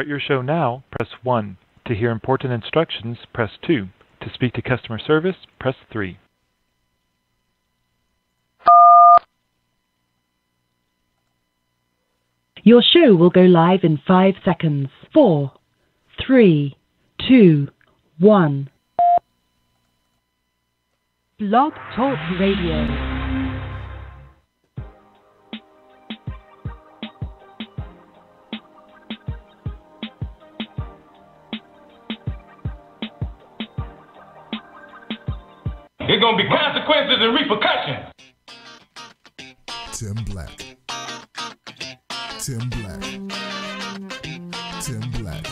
start your show now, press 1. To hear important instructions, press 2. To speak to customer service, press 3. Your show will go live in 5 seconds. 4, 3, 2, 1. Blog Talk Radio. There's gonna be consequences and repercussions. Tim Black. Tim Black. Tim Black.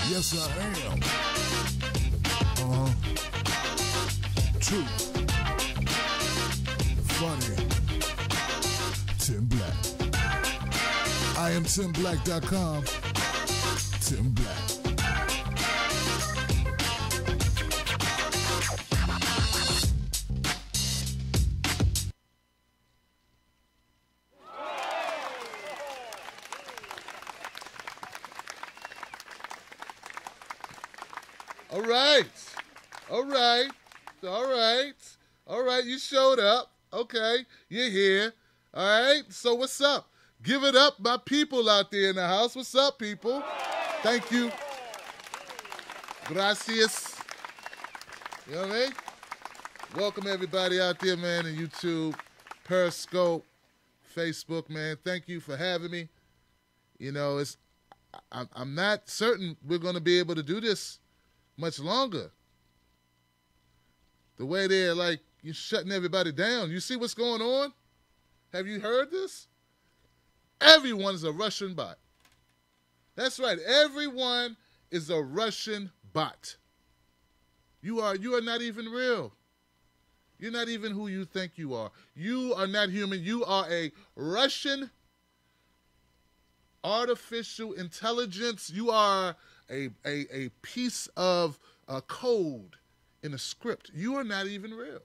Yes, I am. True. Funny. Tim Black. I am TimBlack.com. Tim Black. All right, you showed up. Okay, you're here. All right, so what's up? Give it up, my people out there in the house. What's up, people? Thank you. Gracias. You know what I mean? Welcome everybody out there, man, on YouTube, Periscope, Facebook, man. Thank you for having me. You know, I'm not certain we're going to be able to do this much longer. The way they're like, you're shutting everybody down. You see what's going on? Have you heard this? Everyone's a Russian bot. That's right. Everyone is a Russian bot. You are not even real. You're not even who you think you are. You are not human. You are a Russian artificial intelligence. You are a piece of code in a script. You are not even real.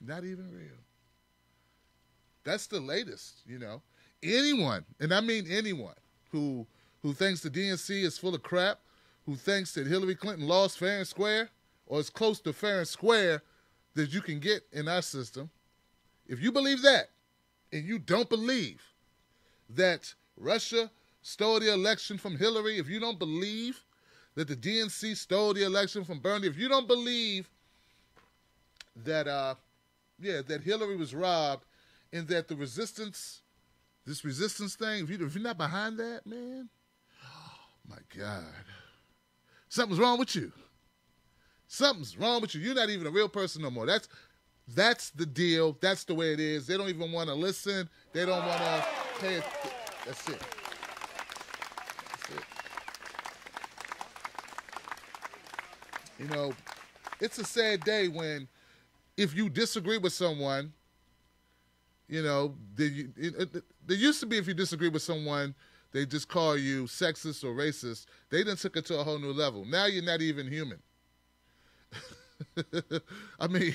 Not even real. That's the latest, you know. Anyone, and I mean anyone, who thinks the DNC is full of crap, who thinks that Hillary Clinton lost fair and square, or as close to fair and square that you can get in our system, if you believe that, and you don't believe that Russia stole the election from Hillary, if you don't believe that the DNC stole the election from Bernie, if you don't believe that that Hillary was robbed, and that the resistance, this resistance thing, if you're not behind that, man, oh my God, something's wrong with you. Something's wrong with you. You're not even a real person no more. That's the deal. That's the way it is. They don't even want to listen. They don't want to pay it. That's it. That's it. You know, it's a sad day when, if you disagree with someone, you know, there used to be, if you disagree with someone, they just call you sexist or racist. They done took it to a whole new level. Now you're not even human. I mean,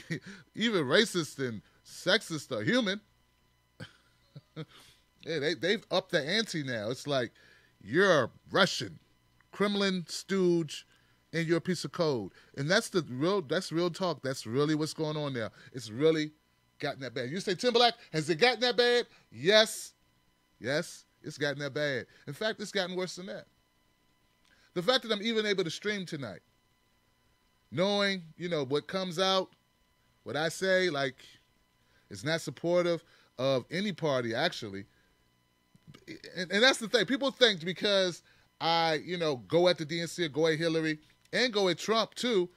even racist and sexist are human. Yeah, they've upped the ante now. It's like, you're a Russian, Kremlin stooge, and you're a piece of code. And that's real talk. That's really what's going on now. It's really gotten that bad. You say, Tim Black, has it gotten that bad? Yes. Yes, it's gotten that bad. In fact, it's gotten worse than that. The fact that I'm even able to stream tonight, knowing, you know, what comes out, what I say, like, it's not supportive of any party, actually. And that's the thing. People think because I, you know, go at the DNC or go at Hillary and go at Trump, too,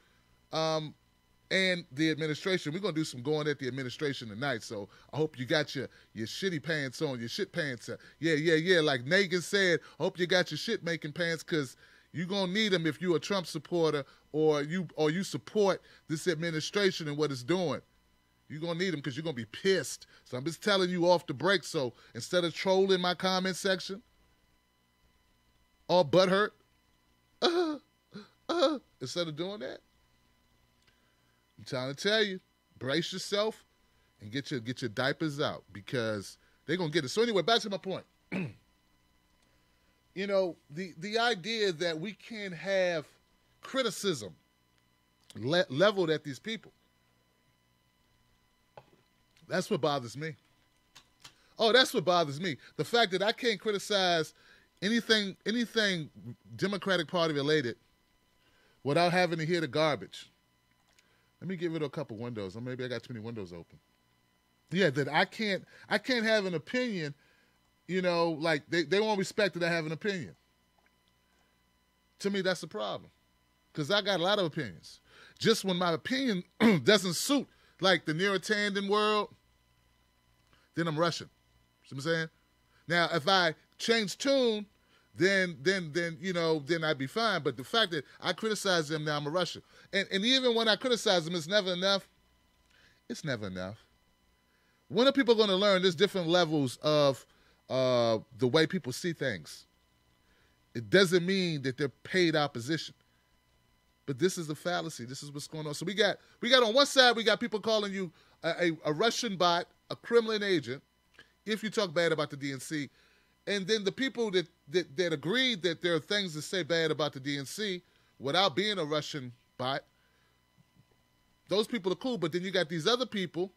and the administration. We're going to do some going at the administration tonight, so I hope you got your shitty pants on, your shit pants. Yeah. Like Nagin said, hope you got your shit-making pants, because you're going to need them if you're a Trump supporter or you support this administration and what it's doing. You're going to need them because you're going to be pissed. So I'm just telling you off the break, so instead of trolling my comment section, all butthurt, instead of doing that, I'm trying to tell you, brace yourself and get your diapers out, because they're going to get it. So anyway, back to my point. You know, the idea that we can't have criticism leveled at these people. That's what bothers me. Oh, that's what bothers me. The fact that I can't criticize anything Democratic Party related without having to hear the garbage. Let me get rid of a couple windows. Or maybe I got too many windows open. Yeah, that I can't have an opinion, you know, like they won't respect that I have an opinion. To me, that's the problem. Because I got a lot of opinions. Just when my opinion doesn't suit, like the Neurotandem world, then I'm Russian. See what I'm saying? Now, if I change tune, then you know, then I'd be fine. But the fact that I criticize them now, I'm a Russian. And even when I criticize them, it's never enough. It's never enough. When are people going to learn there's different levels of the way people see things? It doesn't mean that they're paid opposition. But this is a fallacy. This is what's going on. So we got on one side, we got people calling you a Russian bot, a Kremlin agent, if you talk bad about the DNC. And then the people that agreed that there are things to say bad about the DNC without being a Russian bot, those people are cool. But then you got these other people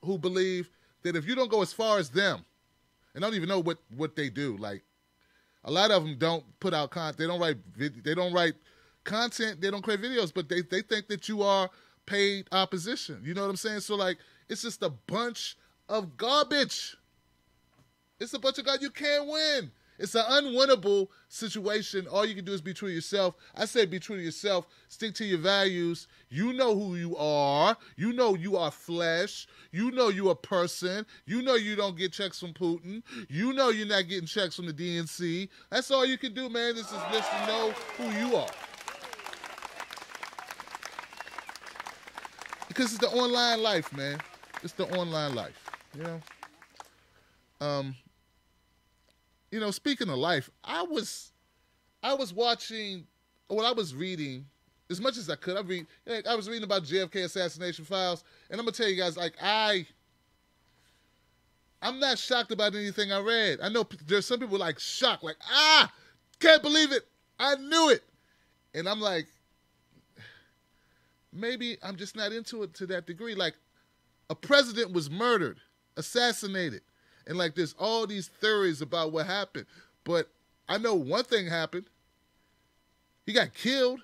who believe that if you don't go as far as them, and I don't even know what they do. Like, a lot of them don't put out content. They don't write content. They don't create videos, but they think that you are paid opposition. You know what I'm saying? So, like, it's just a bunch of garbage. It's a bunch of garbage. You can't win. It's an unwinnable situation. All you can do is be true to yourself. I say be true to yourself. Stick to your values. You know who you are. You know you are flesh. You know you're a person. You know you don't get checks from Putin. You know you're not getting checks from the DNC. That's all you can do, man. This is just to know who you are. Because it's the online life, man. It's the online life, you know? You know, speaking of life, I was watching, well, I was reading as much as I could. I was reading about JFK assassination files, and I'm gonna tell you guys, like, I'm not shocked about anything I read. I know there's some people like shocked, like, can't believe it, I knew it, and I'm like, maybe I'm just not into it to that degree. Like, a president was murdered, assassinated. And, like, there's all these theories about what happened. But I know one thing happened. He got killed.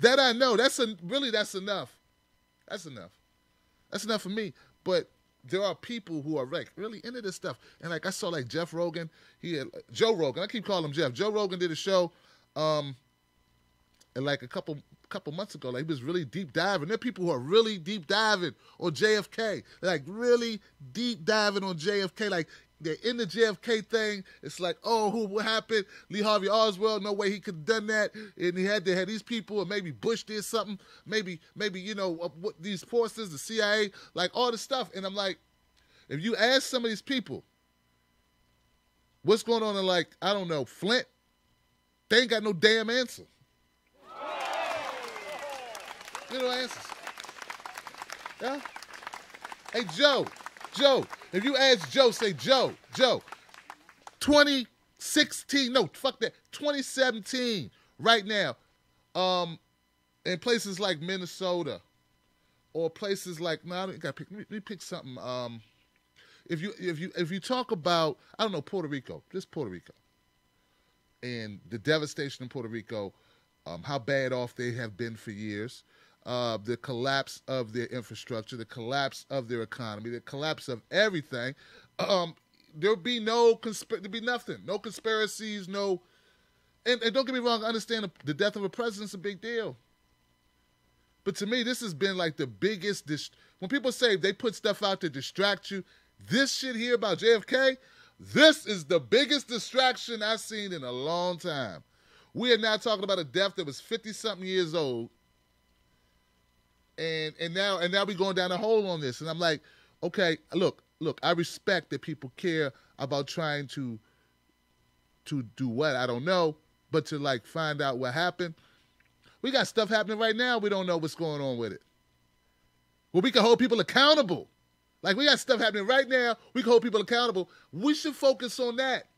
That I know. That's enough. That's enough. That's enough for me. But there are people who are, like, really into this stuff. And, like, I saw, like, Joe Rogan. I keep calling him Jeff. Joe Rogan did a show and, like, a couple months ago. Like, he was really deep diving. There are people who are really deep diving on JFK. Like, really deep diving on JFK. Like, they're in the JFK thing. It's like, oh, what happened? Lee Harvey Oswald, no way he could have done that. And he had to have these people, or maybe Bush did something. Maybe you know, what these forces, the CIA, like all this stuff. And I'm like, if you ask some of these people, what's going on in, like, I don't know, Flint, they ain't got no damn answer. Little answers. Yeah? Hey, Joe, if you ask Joe, say, Joe, 2016, no, fuck that, 2017, right now, in places like Minnesota, or places like, no, I gotta pick, let me pick something, if you talk about, I don't know, Puerto Rico, just Puerto Rico, and the devastation in Puerto Rico, how bad off they have been for years, the collapse of their infrastructure, the collapse of their economy, the collapse of everything. There'll be there'll be nothing, no conspiracies, no. And don't get me wrong, I understand the death of a president's a big deal. But to me, this has been like the biggest. When people say they put stuff out to distract you, this shit here about JFK, this is the biggest distraction I've seen in a long time. We are now talking about a death that was 50-something years old. And now we're going down a hole on this. And I'm like, okay, look, I respect that people care about trying to do what? I don't know. But to, like, find out what happened. We got stuff happening right now. We don't know what's going on with it. Well, we can hold people accountable. Like, we got stuff happening right now. We can hold people accountable. We should focus on that.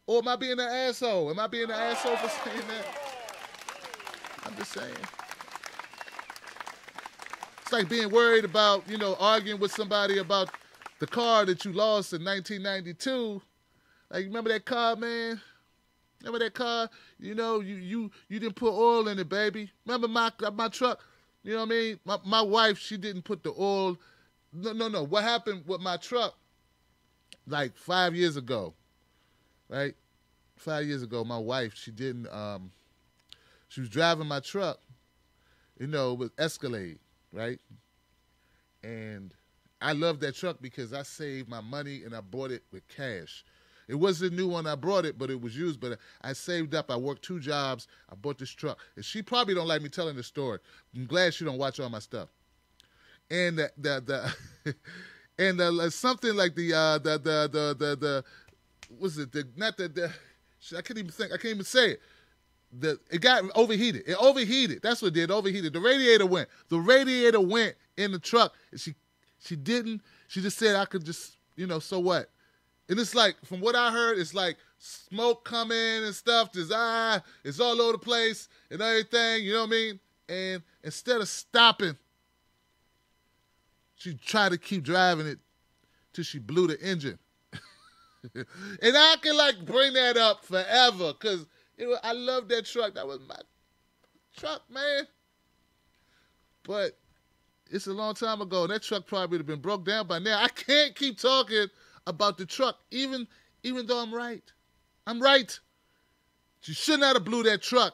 Or am I being an asshole? Am I being an asshole for saying that? I'm just saying. It's like being worried about, arguing with somebody about the car that you lost in 1992. Like, remember that car, man? Remember that car? You didn't put oil in it, baby. Remember my truck? You know what I mean? My wife, she didn't put the oil. No. What happened with my truck, like 5 years ago, right? 5 years ago, my wife, she didn't, she was driving my truck, with Escalade, right? And I love that truck because I saved my money and I bought it with cash. It wasn't new when I brought it, but it was used. But I saved up. I worked 2 jobs. I bought this truck. And she probably don't like me telling the story. I'm glad she don't watch all my stuff. And something like I can't even think. I can't even say it. It got overheated. It overheated. That's what it did. Overheated. The radiator went. The radiator went in the truck. And she didn't. She just said I could just, so what? And it's like, from what I heard, it's like smoke coming and stuff. It's all over the place and everything, you know what I mean? And instead of stopping, she tried to keep driving it till she blew the engine. And I can, bring that up forever because I love that truck. That was my truck, man. But it's a long time ago. That truck probably would have been broke down by now. I can't keep talking about the truck, even though I'm right. I'm right. She should not have blew that truck.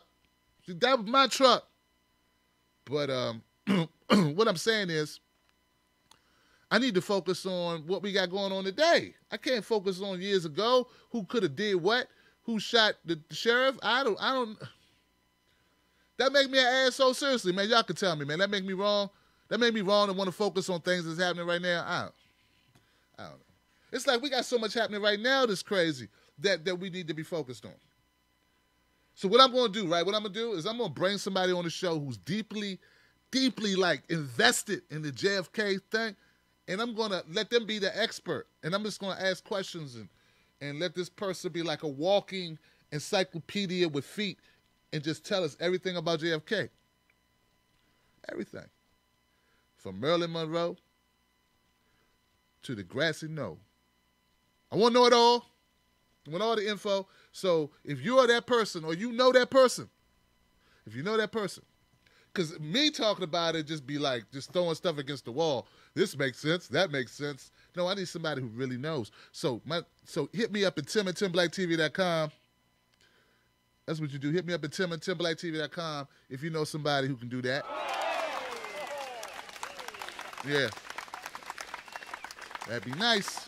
That was my truck. But what I'm saying is, I need to focus on what we got going on today. I can't focus on years ago, who could have did what, who shot the sheriff. I don't. That make me an asshole. Seriously, man. Y'all can tell me, man. That make me wrong. That made me wrong to want to focus on things that's happening right now. I don't know. It's like we got so much happening right now that's crazy that we need to be focused on. So what I'm going to do, right, what I'm going to do is I'm going to bring somebody on the show who's deeply, deeply, invested in the JFK thing, and I'm going to let them be the expert. And I'm just going to ask questions and let this person be like a walking encyclopedia with feet and just tell us everything about JFK. Everything. From Marilyn Monroe to the grassy knoll. I want to know it all. I want all the info. So if you are that person or you know that person, because me talking about it just be like just throwing stuff against the wall. This makes sense. That makes sense. No, I need somebody who really knows. So hit me up at tim@timblacktv.com. That's what you do. Hit me up at tim@timblacktv.com if you know somebody who can do that. Yeah. That'd be nice.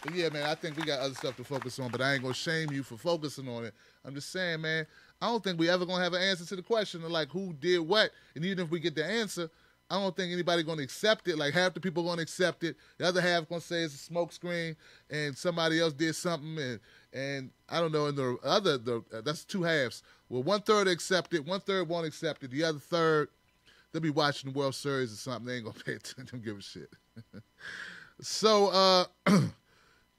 But yeah, man, I think we got other stuff to focus on, but I ain't going to shame you for focusing on it. I'm just saying, man, I don't think we ever going to have an answer to the question of, who did what. And even if we get the answer, I don't think anybody going to accept it. Half the people going to accept it. The other half going to say it's a smoke screen and somebody else did something. And I don't know, and that's 2 halves. Well, 1/3 accept it, 1/3 won't accept it. The other third, they'll be watching the World Series or something. They ain't going to pay attention. Don't give a shit. So,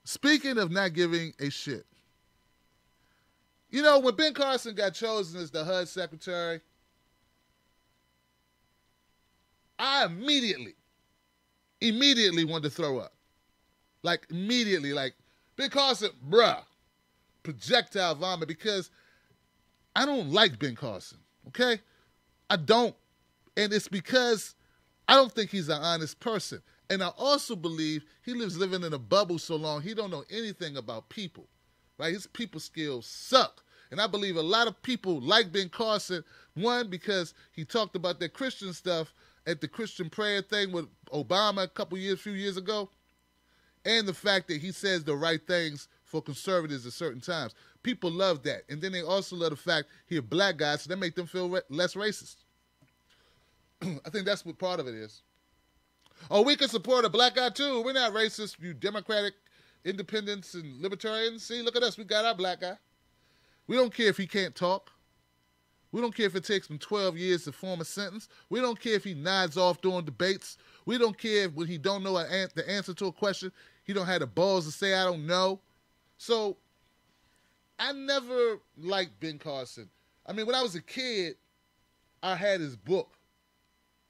speaking of not giving a shit, when Ben Carson got chosen as the HUD secretary, I immediately wanted to throw up. Immediately, Ben Carson, bruh, projectile vomit, because I don't like Ben Carson, okay? I don't. And it's because I don't think he's an honest person. And I also believe he living in a bubble so long, he don't know anything about people, right? His people skills suck. And I believe a lot of people like Ben Carson, one, because he talked about that Christian stuff at the Christian prayer thing with Obama a few years ago, and the fact that he says the right things for conservatives at certain times. People love that. And then they also love the fact he a black guy, so that make them feel less racist. I think that's what part of it is. Oh, we can support a black guy too. We're not racist, you Democratic independents and libertarians. See, look at us. We got our black guy. We don't care if he can't talk. We don't care if it takes him 12 years to form a sentence. We don't care if he nods off during debates. We don't care if when he don't know the answer to a question, he don't have the balls to say, I don't know. So I never liked Ben Carson. I mean, when I was a kid, I had his book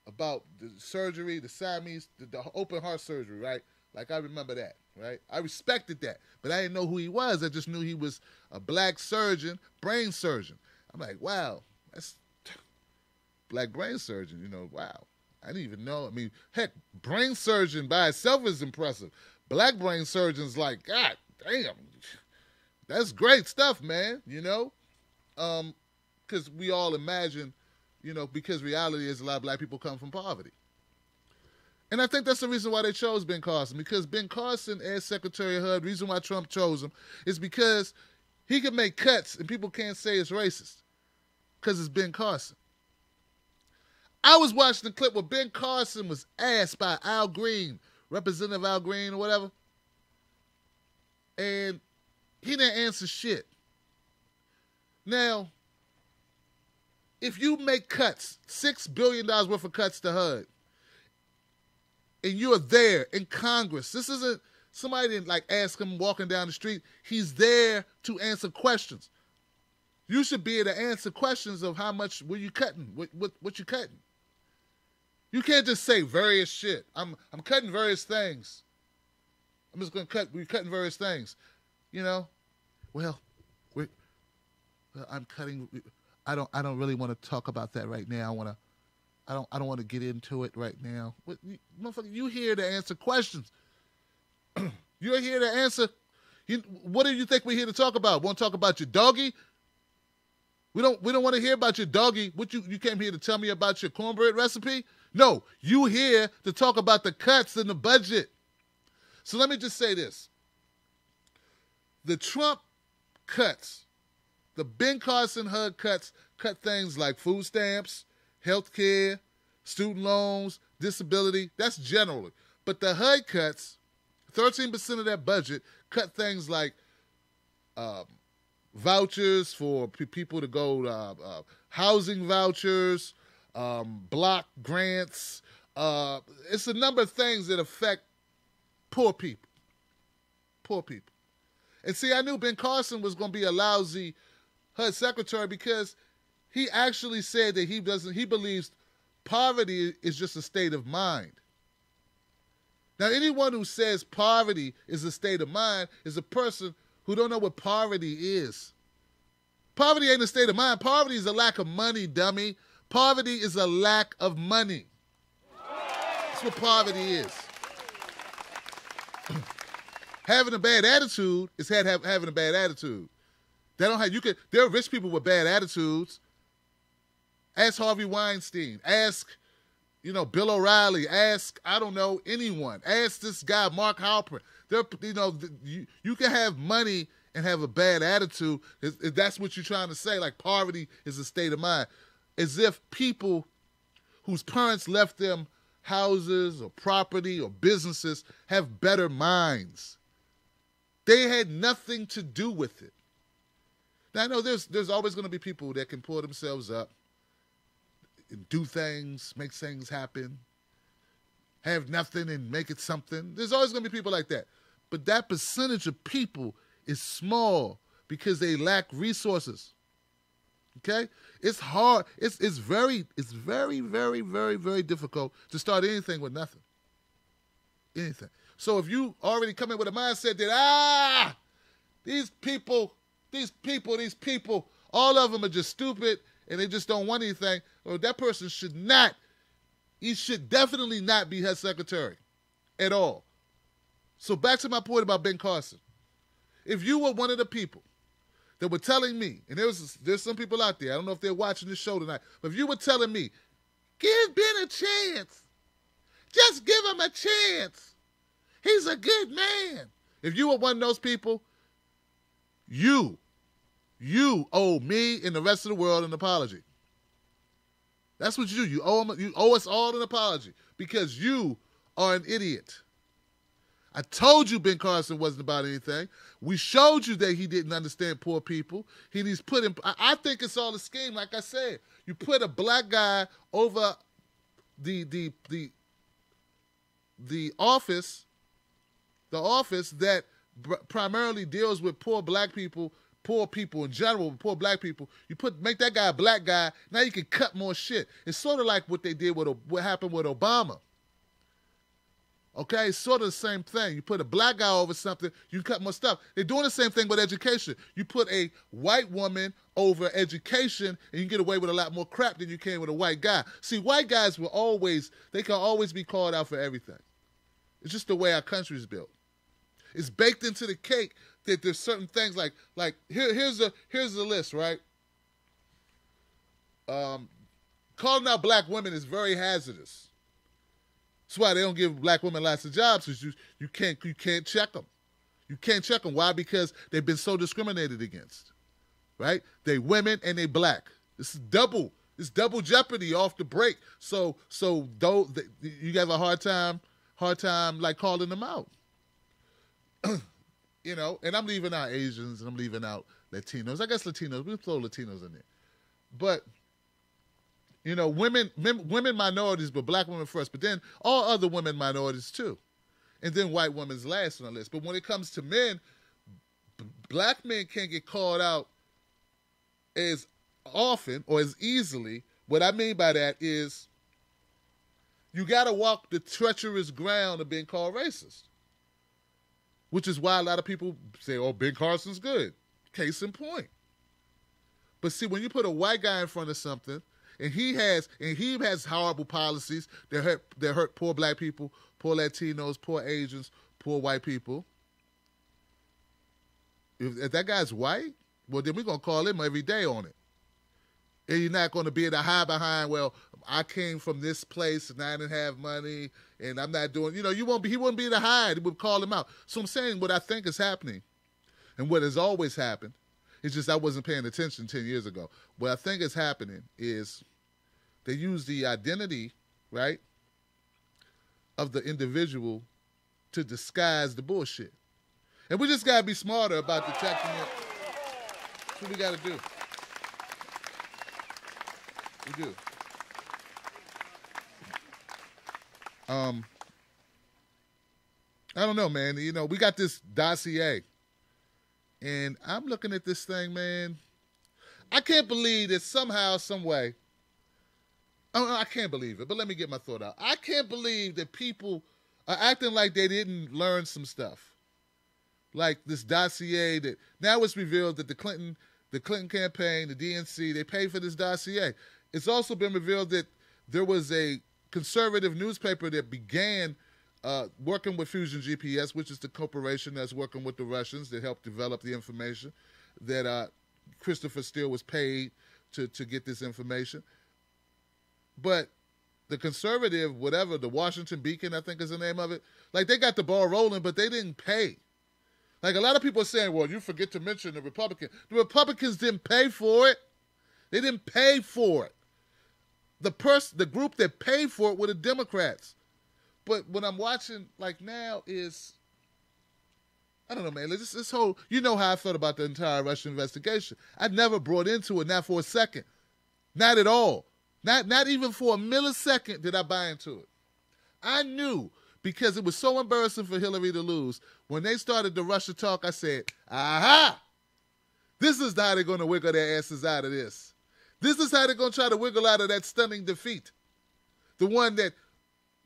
about the surgery, the Siamese, the open heart surgery, right? Like, I remember that, right? I respected that, but I didn't know who he was. I just knew he was a black surgeon, brain surgeon. I'm like, wow, that's black brain surgeon, you know, wow. I didn't even know. I mean, heck, brain surgeon by itself is impressive. Black brain surgeon's like, God damn, that's great stuff, man, you know? Because we all imagine, you know, because reality is a lot of black people come from poverty. And I think that's the reason why they chose Ben Carson, because Ben Carson as Secretary of HUD, the reason why Trump chose him is because he can make cuts and people can't say it's racist because it's Ben Carson. I was watching the clip where Ben Carson was asked by Al Green, Representative Al Green or whatever, and he didn't answer shit. Now, if you make cuts, $6 billion worth of cuts to HUD, and you're there in Congress, this isn't, somebody didn't like ask him walking down the street. He's there to answer questions. You should be able to answer questions of how much were you cutting, what you cutting. You can't just say various shit. I'm cutting various things. I'm just gonna we're cutting various things. You know? Well, I'm cutting. I don't really want to talk about that right now. I don't want to get into it right now. Motherfucker, you here to answer questions. You're here to answer. What do you think we're here to talk about? Want to talk about your doggy? We don't want to hear about your doggy. What you came here to tell me about your cornbread recipe? No, you here to talk about the cuts in the budget. So let me just say this. The Trump cuts, the Ben Carson HUD cuts, cut things like food stamps, health care, student loans, disability. That's generally. But the HUD cuts, 13% of that budget, cut things like vouchers for people to go, housing vouchers, block grants. It's a number of things that affect poor people. Poor people. And see, I knew Ben Carson was going to be a lousy HUD secretary because he actually said that he believes poverty is just a state of mind. Now, anyone who says poverty is a state of mind is a person who don't know what poverty is. Poverty ain't a state of mind. Poverty is a lack of money, dummy. Poverty is a lack of money. That's what poverty is. Having a bad attitude is having a bad attitude. There are rich people with bad attitudes. Ask Harvey Weinstein. Ask, Bill O'Reilly. Ask, I don't know, anyone. Ask this guy, Mark Halperin. You can have money and have a bad attitude. If that's what you're trying to say, like poverty is a state of mind. As if people whose parents left them houses or property or businesses have better minds. They had nothing to do with it. Now, I know there's always going to be people that can pull themselves up and do things, make things happen, have nothing and make it something. There's always going to be people like that. But that percentage of people is small because they lack resources. Okay? It's hard. It's very, very, very, very difficult to start anything with nothing. Anything. So if you already come in with a mindset that, these people, all of them are just stupid and they just don't want anything, or that person should definitely not be HUD secretary at all. So back to my point about Ben Carson. If you were one of the people that were telling me, and there's some people out there, I don't know if they're watching this show tonight, but if you were telling me, give Ben a chance, just give him a chance, he's a good man. If you were one of those people, you owe me and the rest of the world an apology. That's what you do. You owe us all an apology because you are an idiot. I told you Ben Carson wasn't about anything. We showed you that he didn't understand poor people. I think it's all a scheme. Like I said, you put a black guy over the office that primarily deals with poor black people poor people in general, poor black people, make that guy a black guy, now you can cut more shit. It's sort of like what they did with what happened with Obama. Okay, it's sort of the same thing. You put a black guy over something, you cut more stuff. They're doing the same thing with education. You put a white woman over education, and you get away with a lot more crap than you can with a white guy. See, white guys can always be called out for everything. It's just the way our country is built. It's baked into the cake that there's certain things like here's the list, right? Calling out black women is very hazardous. That's why they don't give black women lots of jobs, because you can't check them. You can't check them. Why? Because they've been so discriminated against, right? They women and they black. It's double jeopardy off the break. So though you have a hard time like calling them out. You know, and I'm leaving out Asians and I'm leaving out Latinos. I guess Latinos, we'll throw Latinos in there. But you know, women minorities, but black women first. But then all other women minorities too. And then white women's last on the list. But when it comes to men, black men can't get called out as often or as easily. What I mean by that is you got to walk the treacherous ground of being called racist. Which is why a lot of people say, oh, Ben Carson's good. Case in point. But see, when you put a white guy in front of something, and he has horrible policies that hurt poor black people, poor Latinos, poor Asians, poor white people. If that guy's white, well, then we're going to call him every day on it. And you're not going to be able to hide behind, well, I came from this place and I didn't have money and I'm not doing, he wouldn't be able to hide. It would call him out. So I'm saying what I think is happening and what has always happened, it's just I wasn't paying attention 10 years ago. What I think is happening is they use the identity, right, of the individual to disguise the bullshit. And we just got to be smarter about detecting it. That's what we got to do. We do. I don't know, man. You know, we got this dossier. And I'm looking at this thing, man. I can't believe that somehow, some way, I can't believe it, but let me get my thought out. I can't believe that people are acting like they didn't learn some stuff. Like this dossier that now it's revealed that the Clinton campaign, the DNC, they paid for this dossier. It's also been revealed that there was a conservative newspaper that began working with Fusion GPS, which is the corporation that's working with the Russians that helped develop the information, that Christopher Steele was paid to get this information. But the conservative, whatever, the Washington Beacon, I think is the name of it, like they got the ball rolling, but they didn't pay. Like a lot of people are saying, well, you forget to mention the Republicans. The Republicans didn't pay for it. They didn't pay for it. The group that paid for it were the Democrats. But what I'm watching like now is, I don't know, man. This whole, you know how I felt about the entire Russian investigation. I never brought into it, not for a second. Not at all. Not even for a millisecond did I buy into it. I knew, because it was so embarrassing for Hillary to lose. When they started the Russia talk, I said, aha! This is how they're going to wiggle their asses out of this. This is how they're going to try to wiggle out of that stunning defeat. The one that,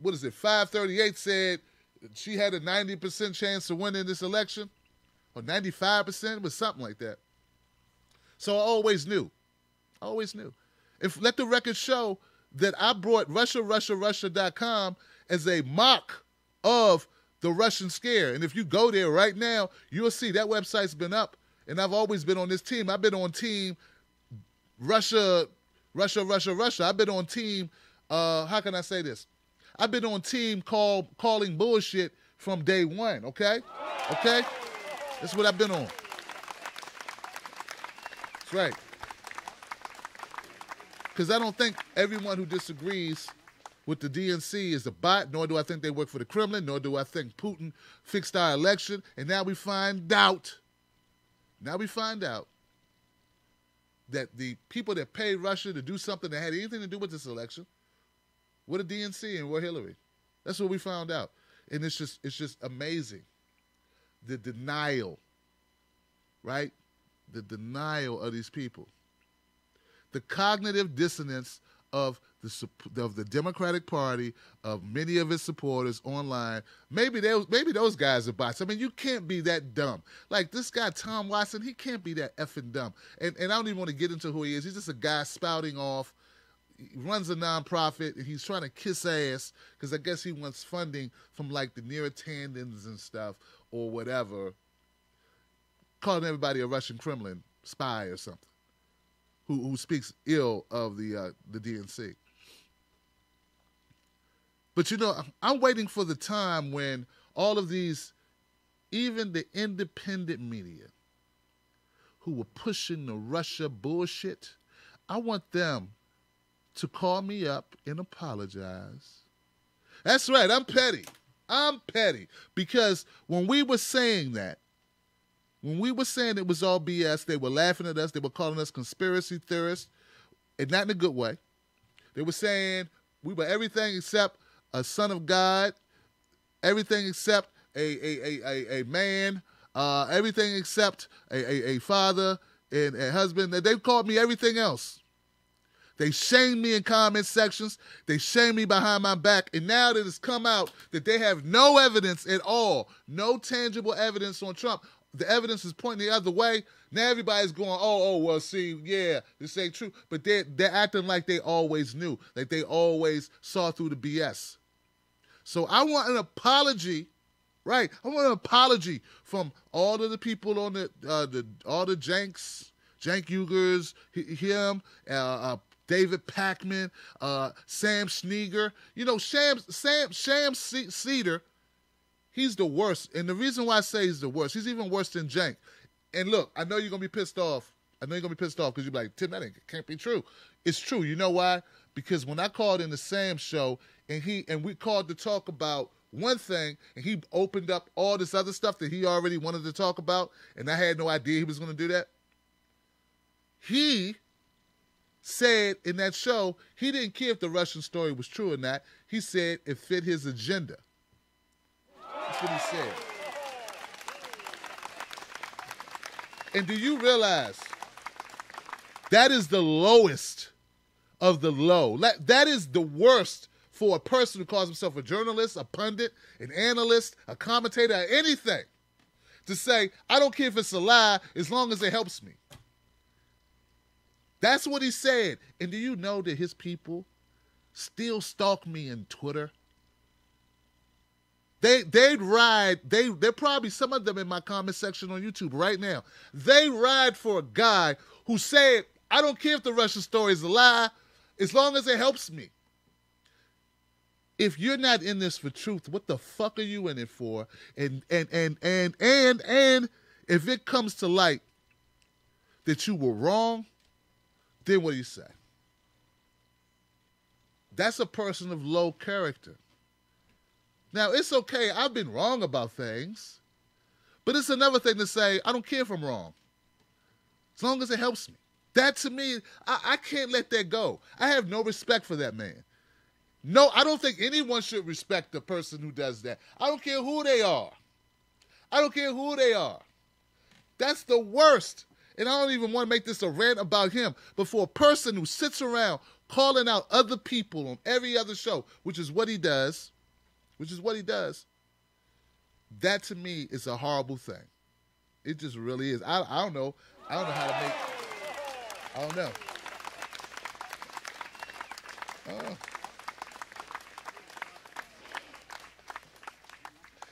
538 said she had a 90% chance of winning this election, or 95%, it was something like that. So I always knew. Let the record show that I brought Russia.com as a mock of the Russian scare. And if you go there right now, you'll see that website's been up. And I've always been on this team. I've been on team Russia. I've been on team, how can I say this? I've been on team calling bullshit from day one, okay? Okay? That's what I've been on. That's right. Because I don't think everyone who disagrees with the DNC is a bot, nor do I think they work for the Kremlin, nor do I think Putin fixed our election. And now we find out that the people that paid Russia to do something that had anything to do with this election were the DNC and were Hillary. That's what we found out. And it's just amazing. The denial, right? the denial of these people, the cognitive dissonance of the Democratic Party, of many of its supporters online. Maybe those guys are bots. I mean, you can't be that dumb. Like this guy Tom Watson, he can't be that effing dumb. And I don't even want to get into who he is. He's just a guy spouting off. He runs a nonprofit, and he's trying to kiss ass because I guess he wants funding from like the near attendants and stuff or whatever, calling everybody a Russian Kremlin spy or something, who speaks ill of the DNC. But, you know, I'm waiting for the time when all of these, even the independent media who were pushing the Russia bullshit, I want them to call me up and apologize. That's right, I'm petty. I'm petty. Because when we were saying that, when we were saying it was all BS, they were laughing at us. They were calling us conspiracy theorists, and not in a good way. They were saying we were everything except a son of God, everything except a man, everything except a father and a husband. They called me everything else. They shamed me in comment sections. They shamed me behind my back. And now that it's come out that they have no evidence at all, no tangible evidence on Trump, the evidence is pointing the other way. Now everybody's going, well, see, yeah, this ain't true. But they're acting like they always knew, like they always saw through the BS. So I want an apology, right? I want an apology from all of the people on all the Janks, Jank Ugers, him, David Packman, Sam Schneeger. You know, Sham Cedar, he's the worst. And the reason why I say he's the worst, he's even worse than Jank. And look, I know you're going to be pissed off. I know you're going to be pissed off because you're like, Tim, that can't be true. It's true. You know why? Because when I called in the Sam show and we called to talk about one thing and he opened up all this other stuff that he already wanted to talk about and I had no idea he was going to do that, he said in that show he didn't care if the Russian story was true or not. He said it fit his agenda. That's what he said. And do you realize that is the lowest of the low? That is the worst for a person who calls himself a journalist, a pundit, an analyst, a commentator, or anything, to say, I don't care if it's a lie as long as it helps me. That's what he said. And do you know that his people still stalk me on Twitter? They'd ride, they're probably some of them in my comment section on YouTube right now. They ride for a guy who said, I don't care if the Russian story is a lie, as long as it helps me. If you're not in this for truth, what the fuck are you in it for? And if it comes to light that you were wrong, then what do you say? That's a person of low character. Now, it's okay. I've been wrong about things. But it's another thing to say, I don't care if I'm wrong, as long as it helps me. That, to me, I can't let that go. I have no respect for that man. No, I don't think anyone should respect the person who does that. I don't care who they are. I don't care who they are. That's the worst. And I don't even want to make this a rant about him. But for a person who sits around calling out other people on every other show, which is what he does, that to me is a horrible thing. It just really is. I don't know. I don't know how to make... I don't know.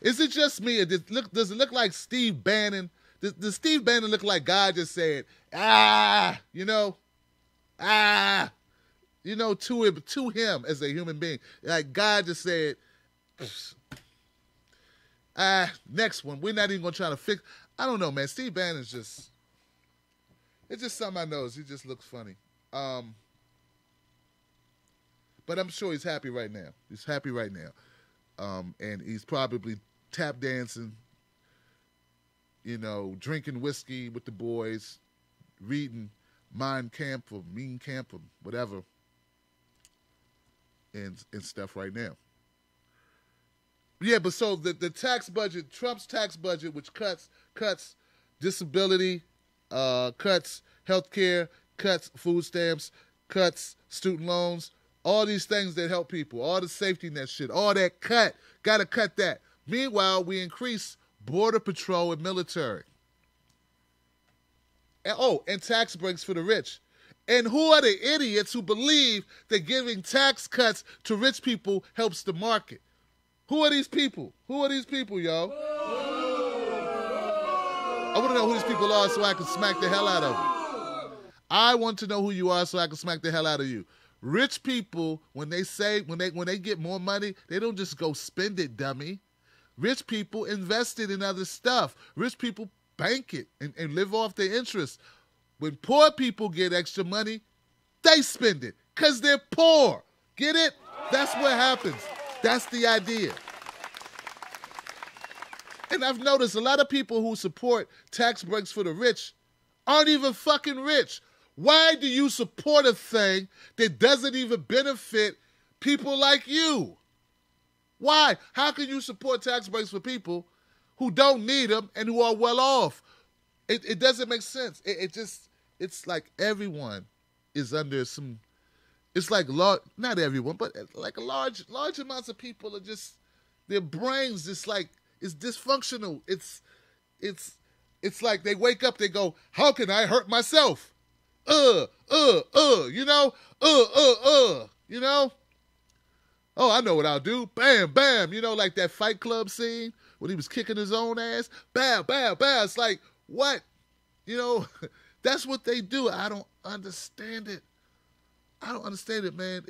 Is it just me? Or does it look like Steve Bannon? Does Steve Bannon look like God just said, to him as a human being? Like God just said, next one. We're not even going to try to fix. I don't know, man. Steve Bannon's just, it's just something I know. He just looks funny. But I'm sure he's happy right now. He's happy right now. And he's probably tap dancing, drinking whiskey with the boys, reading Mein Kampf or Mean Kampf or whatever, and stuff right now. Yeah, but so the tax budget, Trump's tax budget, which cuts disability, cuts healthcare, cuts food stamps, cuts student loans, all these things that help people, all the safety net shit, all that cut, gotta cut that. Meanwhile, we increase border patrol and military. And tax breaks for the rich. And who are the idiots who believe that giving tax cuts to rich people helps the market? Who are these people? Who are these people, yo? I want to know who these people are so I can smack the hell out of them. I want to know who you are so I can smack the hell out of you. Rich people, when they get more money, they don't just go spend it, dummy. Rich people invest it in other stuff. Rich people bank it and live off their interest. When poor people get extra money, they spend it because they're poor. Get it? That's what happens. That's the idea. And I've noticed a lot of people who support tax breaks for the rich aren't even fucking rich. Why do you support a thing that doesn't even benefit people like you? Why? How can you support tax breaks for people who don't need them and who are well off? It doesn't make sense. It's like everyone is under some, it's like, not everyone, but like large amounts of people are just, their brains just like, it's dysfunctional. It's like they wake up, they go, how can I hurt myself? You know? You know? Oh, I know what I'll do. Bam, bam. You know, like that Fight Club scene when he was kicking his own ass. Bam, bam, bam. It's like, what? You know, that's what they do. I don't understand it. I don't understand it, man.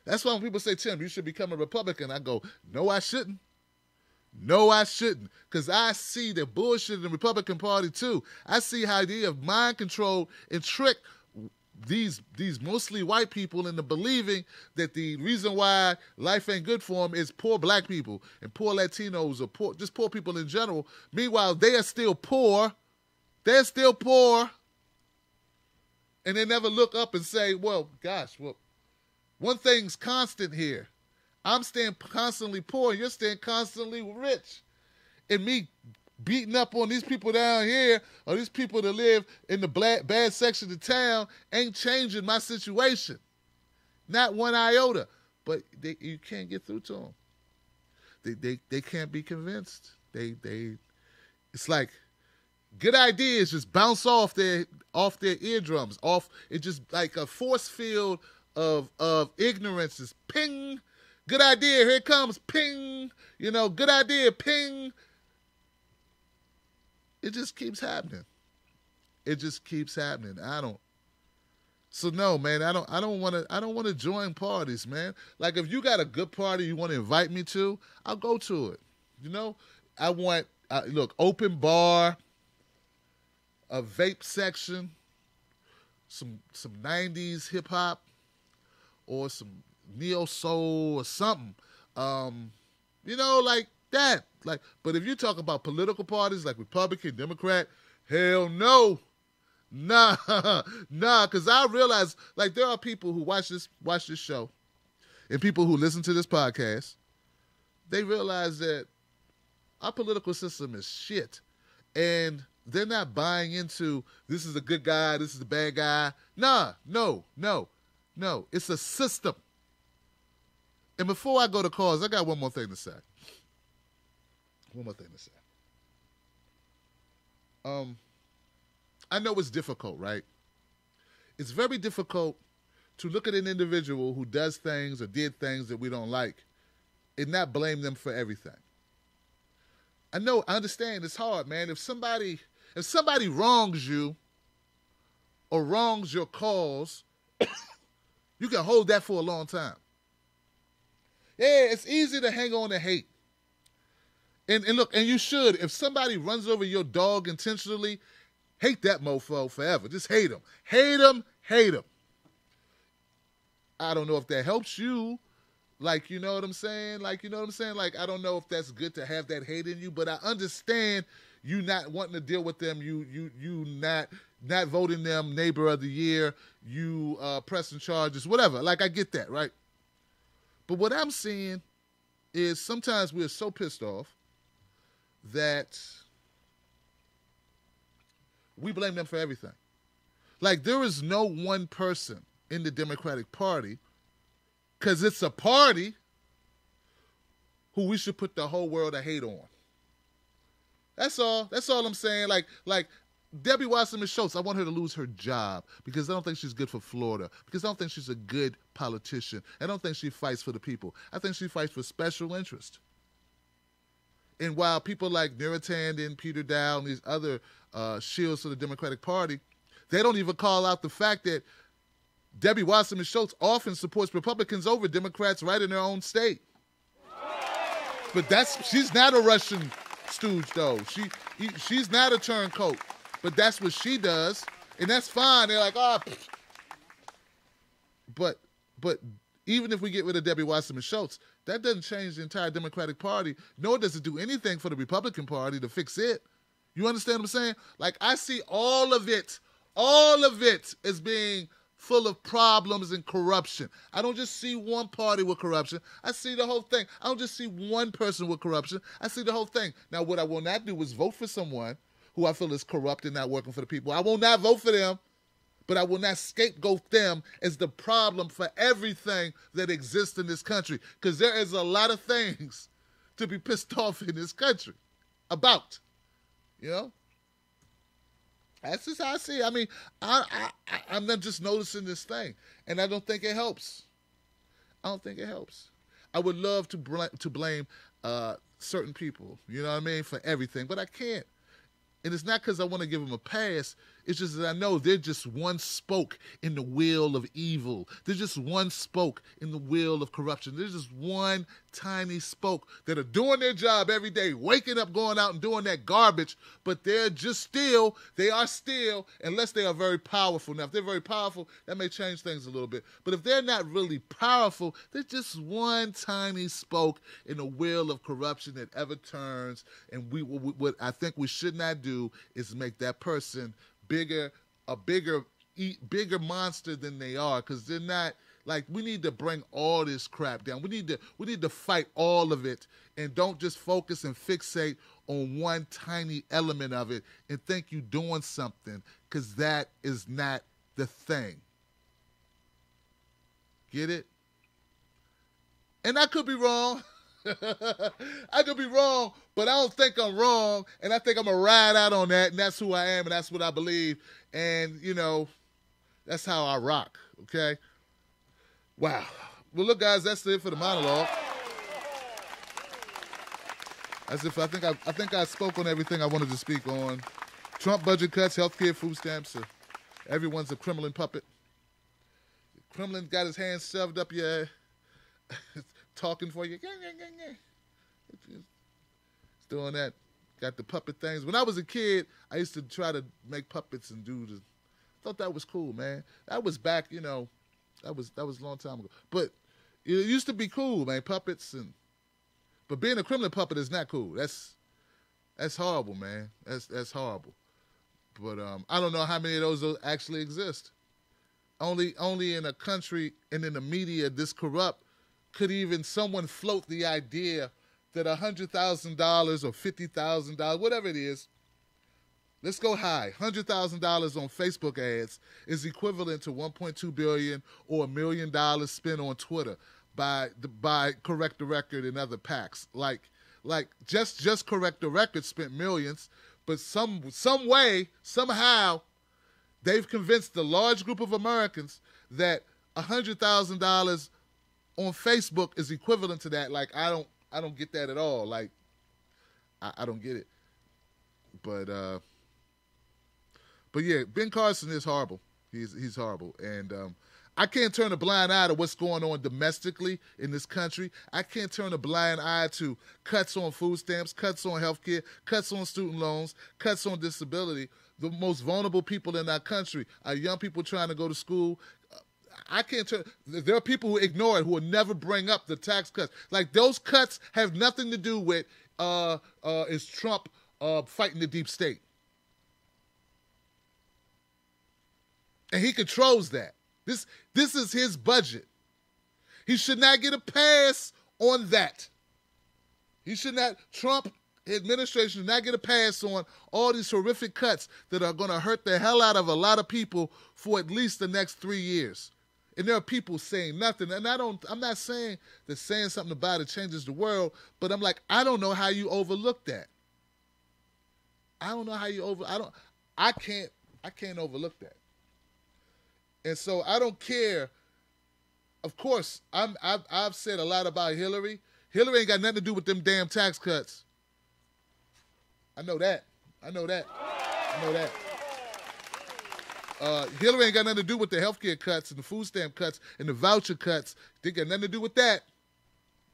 That's why when people say, Tim, you should become a Republican, I go, no, I shouldn't. No, I shouldn't. Because I see the bullshit in the Republican Party, too. I see how they have mind controlled and tricked these mostly white people into believing that the reason why life ain't good for them is poor black people and poor Latinos or just poor people in general. Meanwhile, they are still poor. They're still poor. And they never look up and say, well, gosh, one thing's constant here. I'm staying constantly poor, you're staying constantly rich. And me beating up on these people down here or these people that live in the bad section of town ain't changing my situation. Not one iota. But you can't get through to them. They can't be convinced. It's like good ideas just bounce off their eardrums. It's just like a force field of ignorance is ping. Good idea, here it comes, ping. You know, good idea, ping. It just keeps happening. It just keeps happening. So no, man, I don't want to join parties, man. Like if you got a good party you want to invite me to, I'll go to it. You know, I want open bar, a vape section, some 90s hip hop, or some neo soul or something. You know, like that. Like, but if you talk about political parties like Republican, Democrat, hell no. Nah, because I realize like there are people who watch this show and people who listen to this podcast, they realize that our political system is shit. And they're not buying into this is a good guy, this is a bad guy. No. It's a system. And before I go to calls, I got one more thing to say. I know it's difficult, right? It's very difficult to look at an individual who does things or did things that we don't like and not blame them for everything. I understand it's hard, man. If somebody wrongs you or wrongs your cause, you can hold that for a long time. Yeah, it's easy to hang on to hate. And look, and you should. If somebody runs over your dog intentionally, hate that mofo forever. Just hate him. Hate him. I don't know if that helps you. Like, you know what I'm saying? Like, I don't know if that's good to have that hate in you, but I understand you not wanting to deal with them, you not voting them neighbor of the year, you pressing charges, whatever. Like, I get that, right? But what I'm seeing is sometimes we're so pissed off that we blame them for everything. Like, there is no one person in the Democratic Party, because it's a party, who we should put the whole world of hate on. That's all. That's all I'm saying. Like Debbie Wasserman Schultz, I want her to lose her job because I don't think she's good for Florida, because I don't think she's a good politician. I don't think she fights for the people. I think she fights for special interest. And while people like Neera Tanden, Peter Dow, and these other shields for the Democratic Party, they don't even call out the fact that Debbie Wasserman Schultz often supports Republicans over Democrats right in their own state. But she's not a Russian stooge, though. She's not a turncoat. But that's what she does, and that's fine. They're like, oh. But even if we get rid of Debbie Wasserman Schultz, that doesn't change the entire Democratic Party, nor does it do anything for the Republican Party to fix it. You understand what I'm saying? Like, I see all of it as being full of problems and corruption. I don't just see one party with corruption. I see the whole thing. I don't just see one person with corruption. I see the whole thing. Now, what I will not do is vote for someone who I feel is corrupt and not working for the people. I will not vote for them, but I will not scapegoat them as the problem for everything that exists in this country, because there is a lot of things to be pissed off in this country about, you know? That's just how I see it. I mean, I'm not just noticing this thing, and I don't think it helps. I don't think it helps. I would love to blame certain people, you know what I mean, for everything, but I can't. And it's not because I want to give them a pass. It's just that I know they're just one spoke in the wheel of evil. They're just one spoke in the wheel of corruption. There's just one tiny spoke that are doing their job every day, waking up, going out and doing that garbage, but they are still, unless they are very powerful. Now, if they're very powerful, that may change things a little bit. But if they're not really powerful, they're just one tiny spoke in the wheel of corruption that ever turns. And what I think we should not do is make that person a bigger monster than they are, because they're not. Like, we need to bring all this crap down. We need to fight all of it, and don't just focus and fixate on one tiny element of it and think you're doing something, because that is not the thing. Get it? And I could be wrong. I could be wrong, but I don't think I'm wrong, and I think I'm going to ride out on that, and that's who I am, and that's what I believe, and, you know, that's how I rock, okay? Wow. Well, look, guys, that's it for the monologue. As if I think I spoke on everything I wanted to speak on. Trump budget cuts, healthcare, food stamps. Everyone's a Kremlin puppet. Kremlin got his hands shoved up your talking for you. It's doing that. Got the puppet things. When I was a kid, I used to try to make puppets and do the. Thought that was cool, man. That was back, you know. That was a long time ago. But it used to be cool, man. Puppets but being a Kremlin puppet is not cool. That's horrible, man. That's horrible. But I don't know how many of those actually exist. Only in a country and in the media this corrupt could even someone float the idea that $100,000 or $50,000, whatever it is, let's go high, $100,000 on Facebook ads is equivalent to $1.2 billion or $1 million spent on Twitter by Correct the Record and other PACs. Like just Correct the Record spent millions, but some way, somehow, they've convinced the large group of Americans that $100,000 on Facebook is equivalent to that. Like, I don't get that at all. Like, I don't get it. But yeah, Ben Carson is horrible. He's horrible. And I can't turn a blind eye to what's going on domestically in this country. I can't turn a blind eye to cuts on food stamps, cuts on health care, cuts on student loans, cuts on disability. The most vulnerable people in our country are young people trying to go to school. I can't turn. There are people who ignore it, who will never bring up the tax cuts. Like, those cuts have nothing to do with is Trump fighting the deep state. And he controls that. This is his budget. He should not get a pass on that. He should not. Trump administration do not get a pass on all these horrific cuts that are going to hurt the hell out of a lot of people for at least the next 3 years. And there are people saying nothing. And I'm not saying that saying something about it changes the world, but I'm like, I don't know how you overlook that. I don't know how you I can't overlook that. And so I don't care. Of course, I've said a lot about Hillary. Hillary ain't got nothing to do with them damn tax cuts. I know that. Hillary ain't got nothing to do with the healthcare cuts and the food stamp cuts and the voucher cuts. They got nothing to do with that.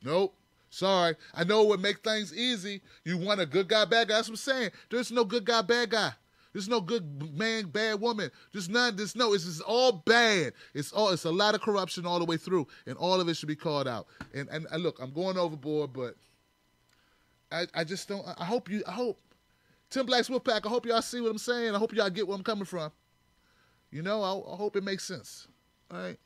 Nope. Sorry. I know it would make things easy. You want a good guy, bad guy. That's what I'm saying. There's no good guy, bad guy. There's no good man, bad woman. There's none. It's just all bad. It's a lot of corruption all the way through, and all of it should be called out. And look, I'm going overboard, but I just don't. I hope Tim Black's Wolfpack. I hope y'all see what I'm saying. I hope y'all get where I'm coming from. You know, I hope it makes sense. All right.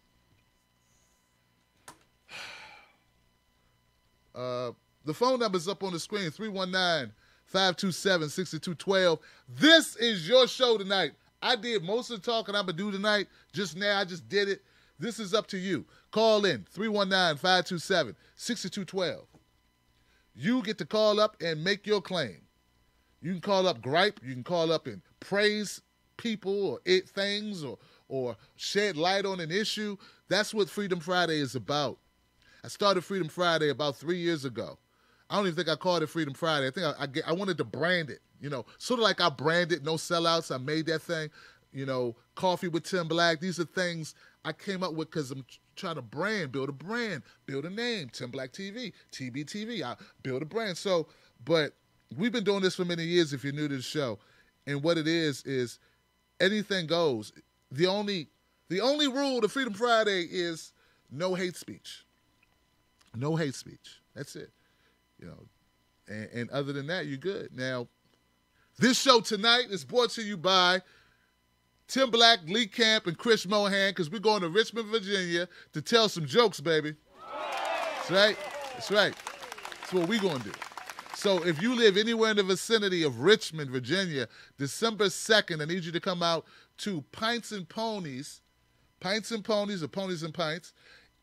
The phone number's up on the screen, 319-527-6212. This is your show tonight. I did most of the talking I'm going to do tonight. Just now, I just did it. This is up to you. Call in, 319-527-6212. You get to call up and make your claim. You can call up gripe. You can call up and praise people or things or shed light on an issue. That's what Freedom Friday is about. I started Freedom Friday about 3 years ago. I don't even think I called it Freedom Friday. I think I wanted to brand it, sort of like I branded No Sellouts. I made that thing, Coffee with Tim Black. These are things I came up with because I'm trying to build a name, Tim Black TV, TBTV. I build a brand. So, but we've been doing this for many years if you're new to the show. And what it is anything goes. The only rule to Freedom Friday is no hate speech. No hate speech. That's it. And other than that, you're good. Now, this show tonight is brought to you by Tim Black, Lee Camp, and Chris Mohan, because we're going to Richmond, Virginia to tell some jokes, baby. That's right. That's right. That's what we're going to do. So if you live anywhere in the vicinity of Richmond, Virginia, December 2nd, I need you to come out to Pints and Ponies or Ponies and Pints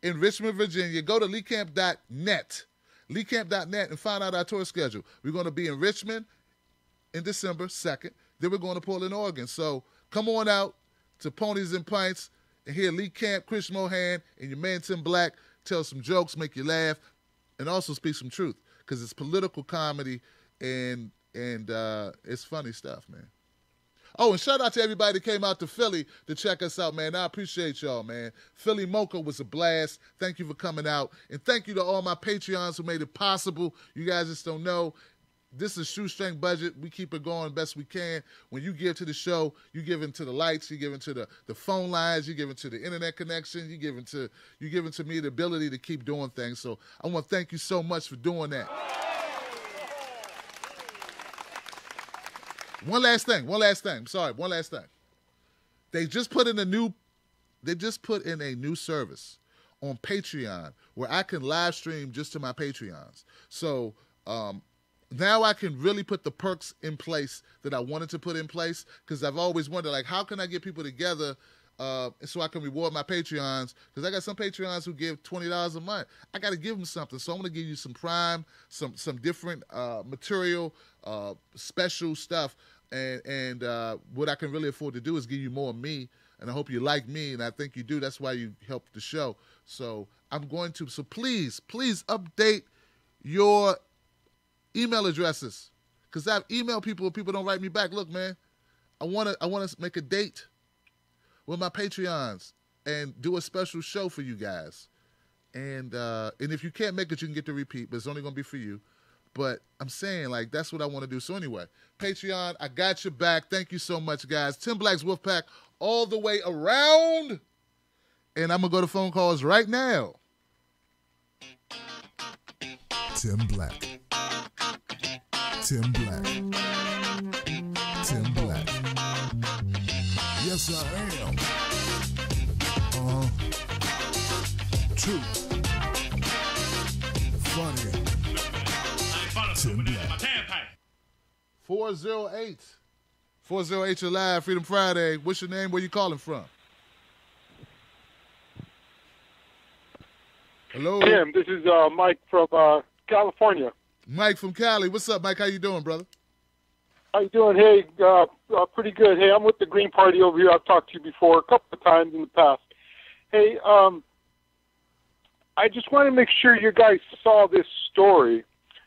in Richmond, Virginia. Go to leecamp.net, and find out our tour schedule. We're going to be in Richmond in December 2nd. Then we're going to Portland, Oregon. So come on out to Ponies and Pints and hear Lee Camp, Chris Mohan, and your man Tim Black tell some jokes, make you laugh, and also speak some truth, because it's political comedy and it's funny stuff, man. Oh, and shout out to everybody that came out to Philly to check us out, man. I appreciate y'all, man. Philly Mocha was a blast. Thank you for coming out. And thank you to all my Patreons who made it possible. You guys just don't know. This is shoestring budget. We keep it going best we can. When you give to the show, you give into the lights, you give into the phone lines, you give into the internet connection, you give into me the ability to keep doing things. So I want to thank you so much for doing that. One last thing. They just put in a new service on Patreon where I can live stream just to my Patreons. So now I can really put the perks in place that I wanted to put in place, because I've always wondered, like, how can I get people together so I can reward my Patreons? Because I got some Patreons who give $20 a month. I got to give them something. So I'm going to give you some prime, some different material, special stuff. And what I can really afford to do is give you more of me. And I hope you like me, and I think you do. That's why you help the show. So I'm going to. So please update your email addresses, because I've emailed people and people don't write me back. Look, man, I want to make a date with my Patreons and do a special show for you guys. And if you can't make it, you can get the repeat, but it's only going to be for you. But I'm saying, like, that's what I want to do. So anyway, Patreon, I got your back. Thank you so much, guys. Tim Black's Wolfpack all the way around. And I'm going to go to phone calls right now. Tim Black. Tim Black. Tim Black. Yes, I am. True. Funny. Tim Black. 408. 408, you're live. Freedom Friday. What's your name? Where you calling from? Hello? Tim, this is Mike from California. Mike from Cali. What's up, Mike? How you doing, brother? How you doing? Hey, pretty good. Hey, I'm with the Green Party over here. I've talked to you before a couple of times in the past. Hey, I just want to make sure you guys saw this story.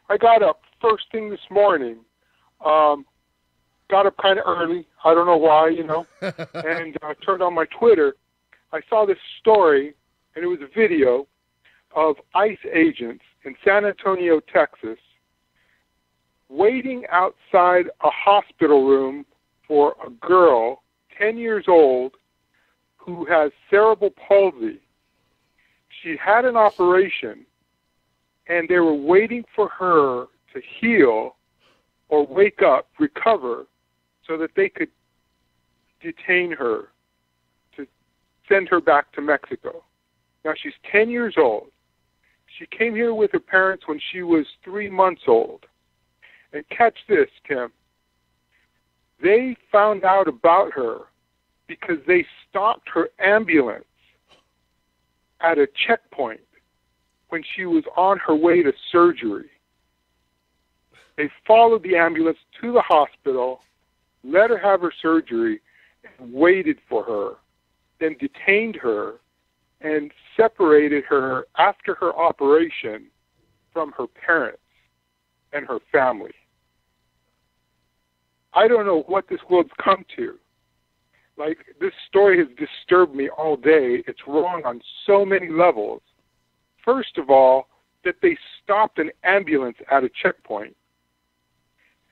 I got up first thing this morning. Got up kind of early. I don't know why, and turned on my Twitter. I saw this story, and it was a video of ICE agents in San Antonio, Texas, waiting outside a hospital room for a girl, 10 years old, who has cerebral palsy. She had an operation, and they were waiting for her to heal or wake up, recover, so that they could detain her to send her back to Mexico. Now, she's 10 years old. She came here with her parents when she was 3 months old. And catch this, Tim. They found out about her because they stopped her ambulance at a checkpoint when she was on her way to surgery. They followed the ambulance to the hospital, let her have her surgery, and waited for her, then detained her and separated her after her operation from her parents and her family. I don't know what this world's come to. Like, this story has disturbed me all day. It's wrong on so many levels. First of all, that they stopped an ambulance at a checkpoint,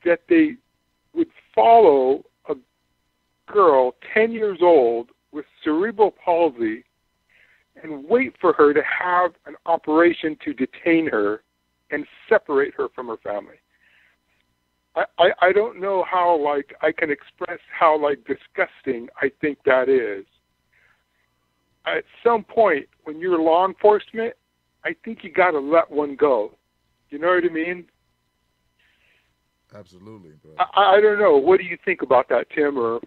that they would follow a girl 10 years old with cerebral palsy and wait for her to have an operation to detain her and separate her from her family. I don't know how, I can express how, disgusting I think that is. At some point, when you're law enforcement, I think you got to let one go. You know what I mean? Absolutely, bro. I don't know. What do you think about that, Tim? Or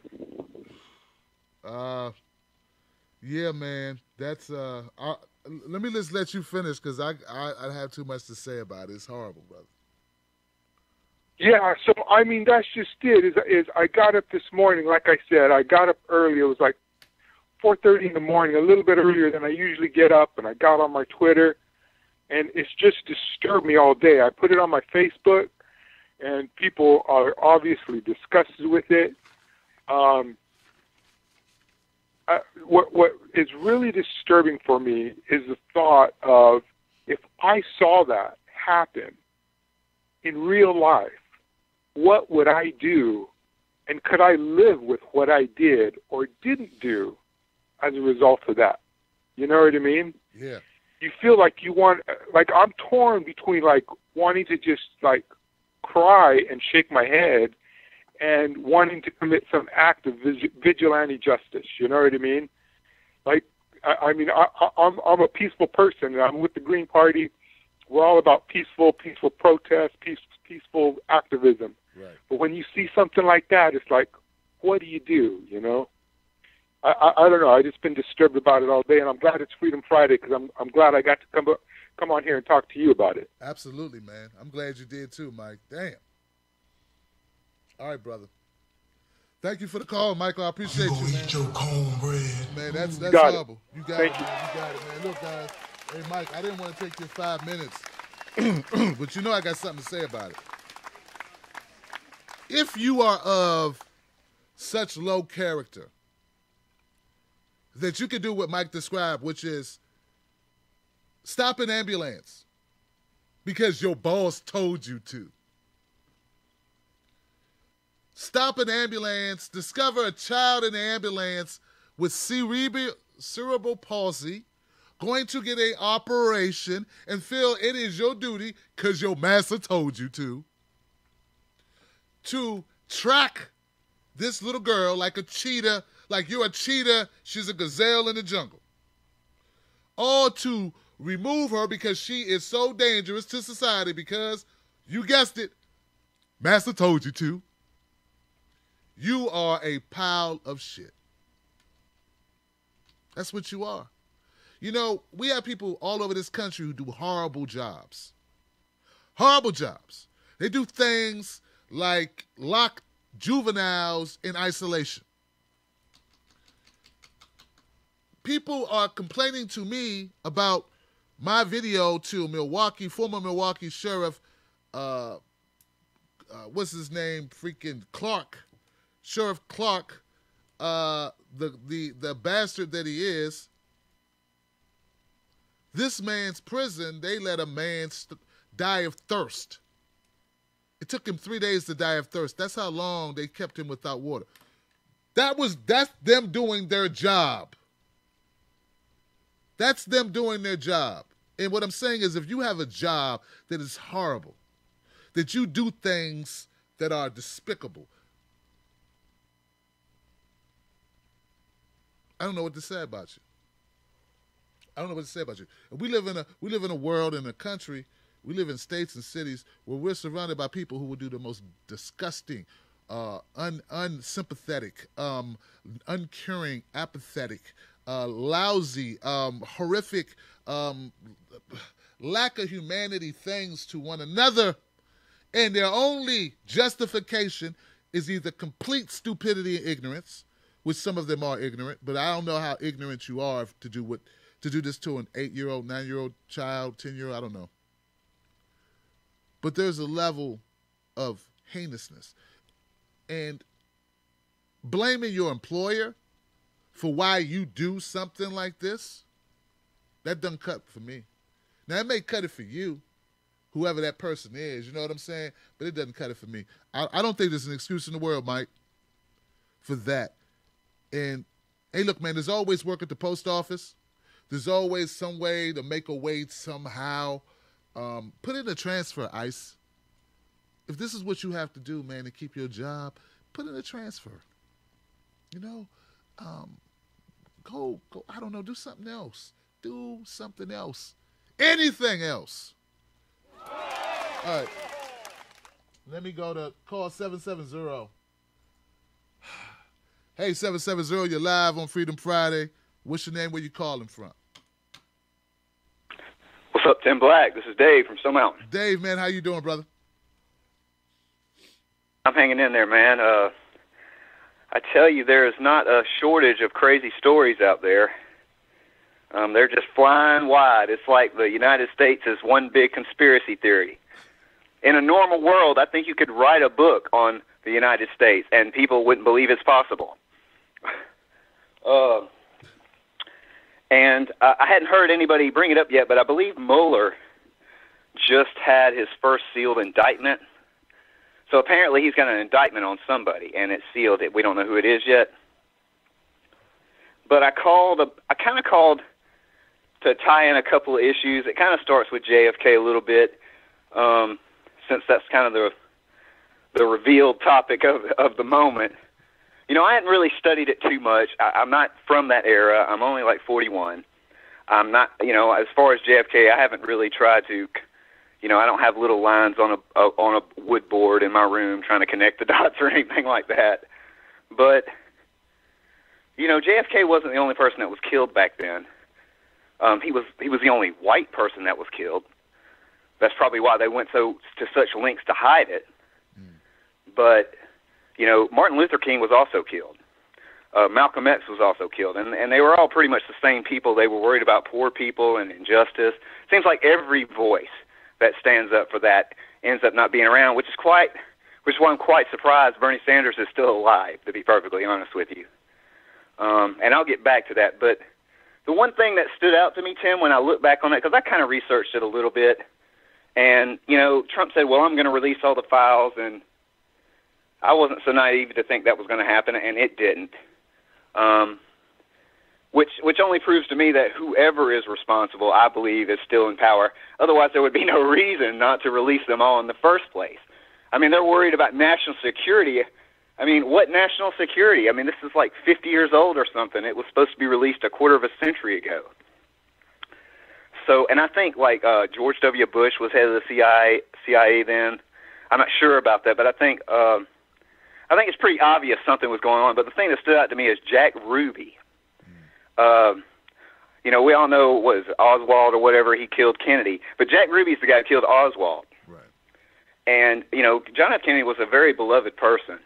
yeah, man. That's let me just let you finish because I have too much to say about it. It's horrible, brother. Yeah, so I mean that's just it. Is I got up this morning, like I said, I got up early. It was like 4:30 in the morning, a little bit earlier than I usually get up, and I got on my Twitter, and it's just disturbed me all day. I put it on my Facebook, and people are obviously disgusted with it. What is really disturbing for me is the thought of if I saw that happen in real life, what would I do, and could I live with what I did or didn't do as a result of that? You know what I mean? Yeah. You feel like you want, I'm torn between wanting to just cry and shake my head and wanting to commit some act of vigilante justice. You know what I mean? I'm a peaceful person, and I'm with the Green Party. We're all about peaceful protest, peaceful activism. Right. But when you see something like that, it's like, what do you do, I don't know. I've just been disturbed about it all day, and I'm glad it's Freedom Friday because I'm glad I got to come on here and talk to you about it. Absolutely, man. I'm glad you did too, Mike. Damn. All right, brother. Thank you for the call, Michael. I appreciate you, man. Eat your cornbread. Man, that's got horrible. You got Thank it, you. man. You got it, man. Look, guys. Hey, Mike, I didn't want to take your 5 minutes, but I got something to say about it. If you are of such low character that you can do what Mike described, which is stop an ambulance because your boss told you to. Stop an ambulance, discover a child in the ambulance with cerebral palsy, going to get an operation, and feel it is your duty, because your master told you to track this little girl like a cheetah, like you're a cheetah, she's a gazelle in the jungle. Or to remove her because she is so dangerous to society because, you guessed it, master told you to. You are a pile of shit. That's what you are. You know, we have people all over this country who do horrible jobs. Horrible jobs. They do things like lock juveniles in isolation. People are complaining to me about my video to former Milwaukee Sheriff, what's his name? Freaking Clark. Sheriff Clark, the bastard that he is. This man's prison, they let a man die of thirst. It took him 3 days to die of thirst. That's how long they kept him without water. That's them doing their job. That's them doing their job. And what I'm saying is, if you have a job that is horrible, that you do things that are despicable, I don't know what to say about you. I don't know what to say about you. We live in a world, in a country, we live in states and cities where we're surrounded by people who will do the most disgusting, unsympathetic, uncaring, apathetic, lousy, horrific, lack of humanity things to one another. And their only justification is either complete stupidity and ignorance, which some of them are ignorant, but I don't know how ignorant you are to do this to an 8-year-old, 9-year-old child, 10-year-old, I don't know. But there's a level of heinousness. And blaming your employer for why you do something like this, that doesn't cut for me. Now, it may cut it for you, whoever that person is, you know what I'm saying? But it doesn't cut it for me. I don't think there's an excuse in the world, Mike, for that. And, hey, look, man, there's always work at the post office. There's always some way to make a wage somehow. Put in a transfer, ICE. If this is what you have to do, man, to keep your job, put in a transfer. You know, go, I don't know, do something else. Do something else. Anything else. All right. Let me go to call 770. Hey, 770, you're live on Freedom Friday. What's your name? Where you calling from? What's up, Tim Black? This is Dave from Stone Mountain. Dave, man, how you doing, brother? I'm hanging in there, man. I tell you, there is not a shortage of crazy stories out there. They're just flying wide. It's like the United States is one big conspiracy theory. In a normal world, I think you could write a book on the United States, and people wouldn't believe it's possible. And I hadn't heard anybody bring it up yet, but I believe Mueller just had his first sealed indictment. So apparently he's got an indictment on somebody, and it's sealed. We don't know who it is yet. But I kind of called to tie in a couple of issues. It kind of starts with JFK a little bit, since that's kind of the revealed topic of the moment. You know, I hadn't really studied it too much. I'm not from that era. I'm only like 41. I'm not, you know, as far as JFK, I haven't really tried to, you know, I don't have little lines on a wood board in my room trying to connect the dots or anything like that. But, you know, JFK wasn't the only person that was killed back then. He was the only white person that was killed. That's probably why they went to such lengths to hide it. But, you know, Martin Luther King was also killed. Malcolm X was also killed. And they were all pretty much the same people. They were worried about poor people and injustice. Seems like every voice that stands up for that ends up not being around, which is why I'm quite surprised Bernie Sanders is still alive, to be perfectly honest with you. And I'll get back to that. But the one thing that stood out to me, Tim, when I look back on it, because I kind of researched it a little bit, and, you know, Trump said, well, I'm going to release all the files, and I wasn't so naive to think that was going to happen, and it didn't. Which only proves to me that whoever is responsible, I believe, is still in power. Otherwise, there would be no reason not to release them all in the first place. I mean, they're worried about national security. I mean, what national security? I mean, this is like 50 years old or something. It was supposed to be released a quarter of a century ago. So, and I think like George W. Bush was head of the CIA then. I'm not sure about that, but I think I think it's pretty obvious something was going on. But the thing that stood out to me is Jack Ruby. You know, we all know it was Oswald or whatever, he killed Kennedy. But Jack Ruby's the guy who killed Oswald. Right. And, you know, John F. Kennedy was a very beloved person.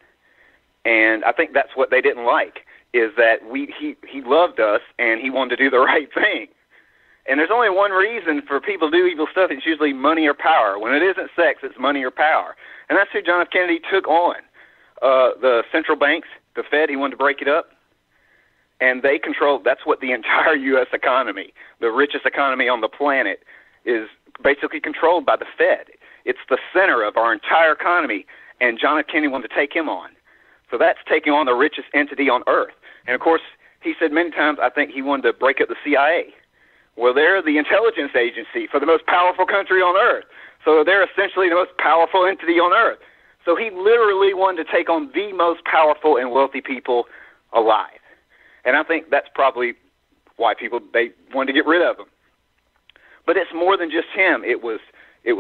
And I think that's what they didn't like, is that he loved us and he wanted to do the right thing. And there's only one reason for people to do evil stuff. It's usually money or power. When it isn't sex, it's money or power. And that's who John F. Kennedy took on. The central banks, the Fed, he wanted to break it up. And they control, that's what the entire U.S. economy, the richest economy on the planet, is basically controlled by the Fed. It's the center of our entire economy, and John F. Kennedy wanted to take him on. So that's taking on the richest entity on earth. And, of course, he said many times, I think he wanted to break up the CIA. Well, they're the intelligence agency for the most powerful country on earth. So they're essentially the most powerful entity on earth. So he literally wanted to take on the most powerful and wealthy people alive. And I think that's probably why they wanted to get rid of him. But it's more than just him. It was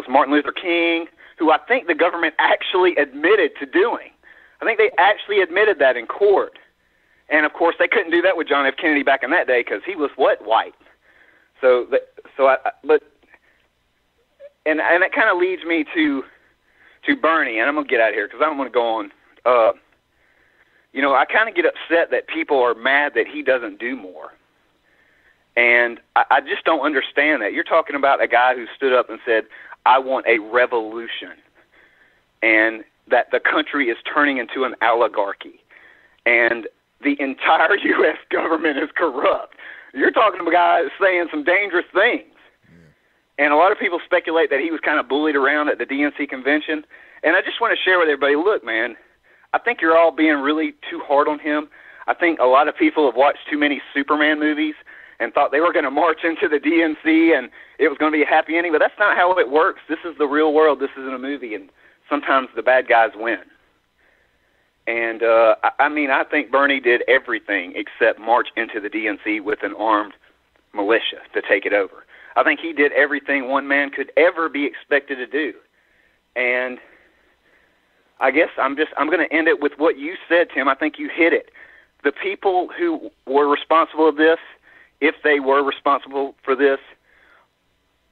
Martin Luther King, who I think the government actually admitted to doing. I think they actually admitted that in court. And, of course, they couldn't do that with John F. Kennedy back in that day because he was what? White. And that kind of leads me to Bernie, and I'm going to get out of here because I don't want to go on. You know, I kind of get upset that people are mad that he doesn't do more. And I just don't understand that. You're talking about a guy who stood up and said, I want a revolution, and that the country is turning into an oligarchy, and the entire U.S. government is corrupt. You're talking about a guy saying some dangerous things. And a lot of people speculate that he was kind of bullied around at the DNC convention. And I just want to share with everybody, look, man, I think you're all being really too hard on him. I think a lot of people have watched too many Superman movies and thought they were going to march into the DNC and it was going to be a happy ending. But that's not how it works. This is the real world. This isn't a movie. And sometimes the bad guys win. And, I think Bernie did everything except march into the DNC with an armed militia to take it over. I think he did everything one man could ever be expected to do. And I guess I'm going to end it with what you said, Tim. I think you hit it. The people who were responsible for this, if they were responsible for this,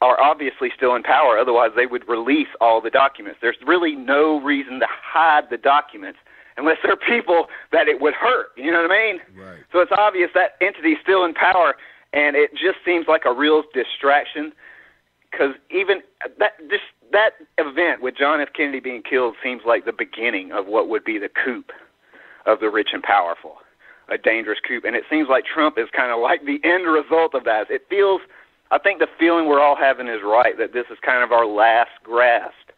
are obviously still in power. Otherwise, they would release all the documents. There's really no reason to hide the documents unless they're people that it would hurt. You know what I mean? Right. So it's obvious that entity is still in power, and it just seems like a real distraction because even that event with John F. Kennedy being killed seems like the beginning of what would be the coup of the rich and powerful, a dangerous coup. And it seems like Trump is kind of like the end result of that. I think the feeling we're all having is right, that this is kind of our last grasp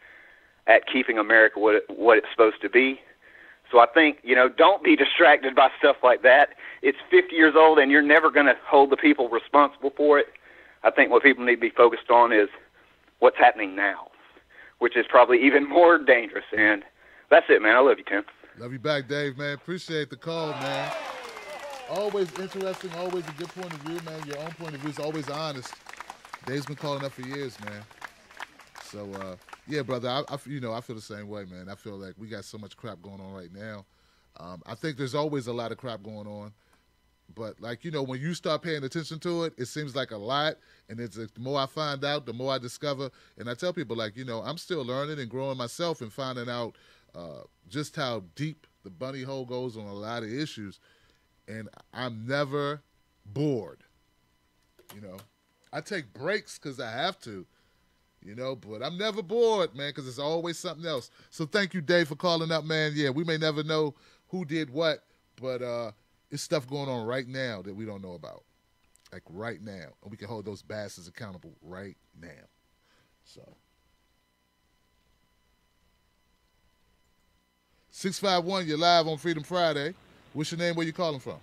at keeping America what it's supposed to be. So I think, don't be distracted by stuff like that. It's 50 years old, and you're never going to hold the people responsible for it. I think what people need to be focused on is what's happening now, which is probably even more dangerous. And that's it, man. I love you, Tim. Love you back, Dave, man. Appreciate the call, man. Always interesting, always a good point of view, man. Your own point of view is always honest. Dave's been calling up for years, man. So, yeah, brother, I feel the same way, man. I feel like we got so much crap going on right now. I think there's always a lot of crap going on. But, when you start paying attention to it, it seems like a lot. And the more I find out, the more I discover. And I tell people, I'm still learning and growing myself and finding out just how deep the bunny hole goes on a lot of issues. And I'm never bored. I take breaks because I have to. But I'm never bored, man, because there's always something else. So thank you, Dave, for calling up, man. Yeah, we may never know who did what, but it's stuff going on right now that we don't know about. Like right now. And we can hold those bastards accountable right now. So 651, you're live on Freedom Friday. What's your name? Where you calling from?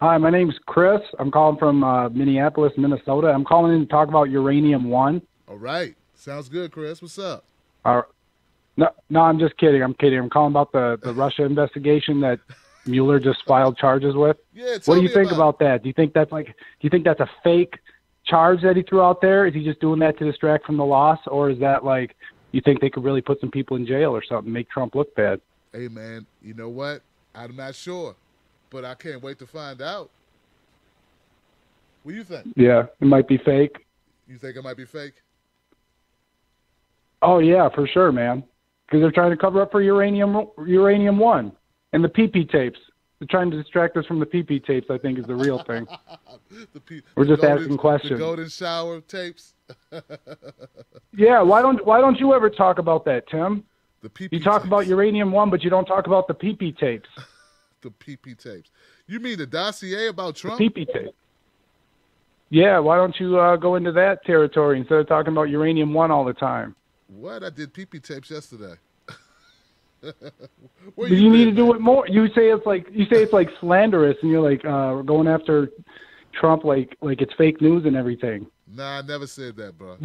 Hi, my name's Chris. I'm calling from Minneapolis, Minnesota. I'm calling in to talk about Uranium-1. All right. Sounds good, Chris. What's up? No, I'm just kidding. I'm calling about the Russia investigation that Mueller just filed charges with. Yeah, what do you think about that? Do you think that's a fake charge that he threw out there? Is he just doing that to distract from the loss, or is that you think they could really put some people in jail or something, make Trump look bad? Hey, man, you know what? I'm not sure, but I can't wait to find out. What do you think? Yeah, it might be fake. You think it might be fake? Oh yeah, for sure, man. Because they're trying to cover up for uranium one and the PP tapes. They're trying to distract us from the PP tapes. I think is the real thing. We're just asking questions. The golden shower tapes. Yeah, why don't you ever talk about that, Tim? The PP You talk tapes. about uranium one, but you don't talk about the PP tapes. The PP tapes. You mean the dossier about Trump? The PP tape. Yeah, why don't you go into that territory instead of talking about uranium one all the time? What? I did PP tapes yesterday. But you need to do it more. You say it's like slanderous, and you're like going after Trump like it's fake news and everything. Nah, I never said that, bro.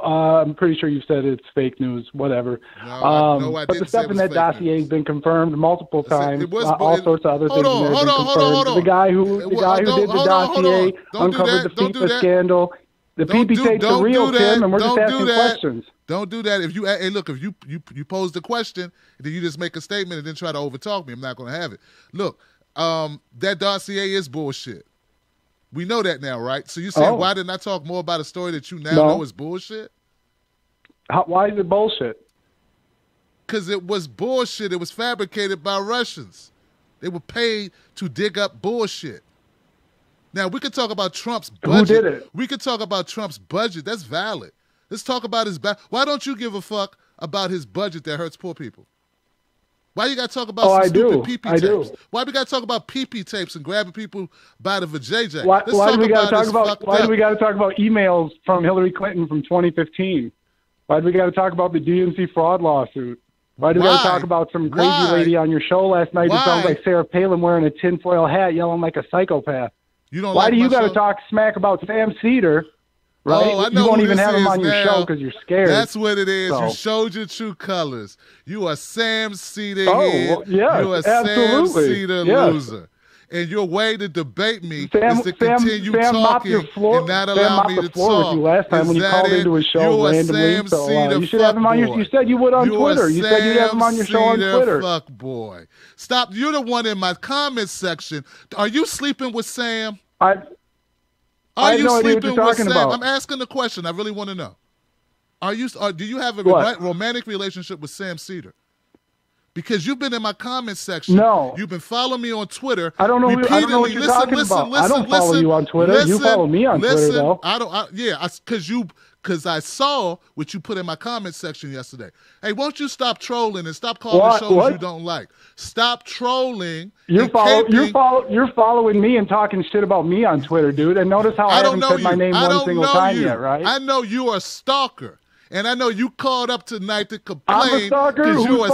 I'm pretty sure you said it's fake news. Whatever. No, I but didn't the stuff say it in was that fake dossier news. has been confirmed multiple times. It was- All sorts of other things hold have been confirmed. on. The guy who did the dossier uncovered the FIFA scandal. The PP tapes are real, Tim, and we're just asking questions. Don't do that. If you pose the question, then you just make a statement and then try to overtalk me. I'm not going to have it. Look, that dossier is bullshit. We know that now, right? So you saying why didn't I talk more about a story that you now know is bullshit? Why is it bullshit? Because it was bullshit. It was fabricated by Russians. They were paid to dig up bullshit. Now, we could talk about Trump's budget. Who did it? We could talk about Trump's budget. That's valid. Let's talk about his Why don't you give a fuck about his budget that hurts poor people? Why you got to talk about some stupid PP tapes? do. Why we got to talk about PP tapes and grabbing people by the vajayjay? Why do we got to talk about emails from Hillary Clinton from 2015? Why do we got to talk about the DNC fraud lawsuit? Why do we got to talk about some crazy lady on your show last night that sounds like Sarah Palin wearing a tinfoil hat yelling like a psychopath? Why do you got to talk smack about Sam Cedar? Right? Oh, I know you won't who even this have him is on your now. show because you're scared. That's what it is. So. You showed your true colors. You are Sam Cedar Oh, head. well, yes, You're a absolutely. Sam Cedar Yes. loser. And your way to debate me Sam, is to continue Sam mopped talking your floor, and not Sam allow mopped me the to floor talk. with you last time Is when you that called it? into his show You a randomly. Sam So Cedar you should have him on your. fuckboy. You said you would on You a Twitter. You said you'd have him on your show on Sam Twitter. Fuck boy. Stop. You're the one in my comments section. Are you sleeping with Sam? I Are have you no idea what sleeping you're with talking Sam? about. I'm asking the question. I really want to know. Do you have a What? romantic relationship with Sam Cedar? Because you've been in my comment section. No. You've been following me on Twitter. I don't know what repeatedly. you're talking about. I don't follow you on Twitter. You follow me on Twitter, though. Because I saw what you put in my comment section yesterday. Hey, won't you stop trolling and stop calling shows you don't like? Stop trolling. You're following me and talking shit about me on Twitter, dude. And notice how I haven't said my name one single time yet, right? I know you're a stalker. And I know you called up tonight to complain. I'm a stalker. You're Who's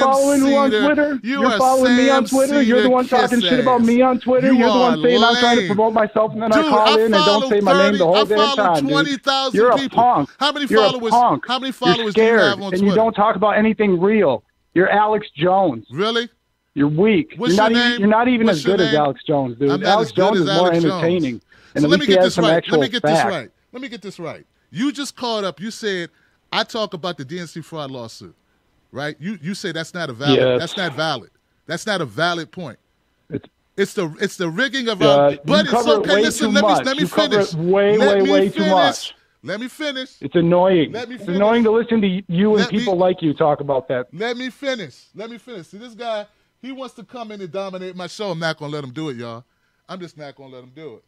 following who on Twitter? You're following me on Twitter. You're the one talking shit about me on Twitter. You're the one saying I'm trying to promote myself, and then I call in and don't say my name the whole damn time, dude. 20,000 You're a people. punk. How many You're followers? a punk. How many You're followers do you scared, have on Twitter? and you don't talk about anything real. You're Alex Jones. Really? You're weak. What's your name? You're not even What's as your good as name? Alex Jones, dude. I'm not Alex as good Jones as is more Alex entertaining. Jones. And So at let me least he get has this some right. actual Let me get this right. You just called up. You said I talk about the DNC fraud lawsuit, right? You say that's not a valid. Yes. That's not valid. That's not a valid point. It's It's the rigging of our. But it's okay. Listen, let me finish. Way too much. Let me finish. It's annoying. Let me It's finish. annoying to listen to you and people like you talk about that. Let me finish. See, this guy, he wants to come in and dominate my show. I'm not going to let him do it, y'all. I'm just not going to let him do it.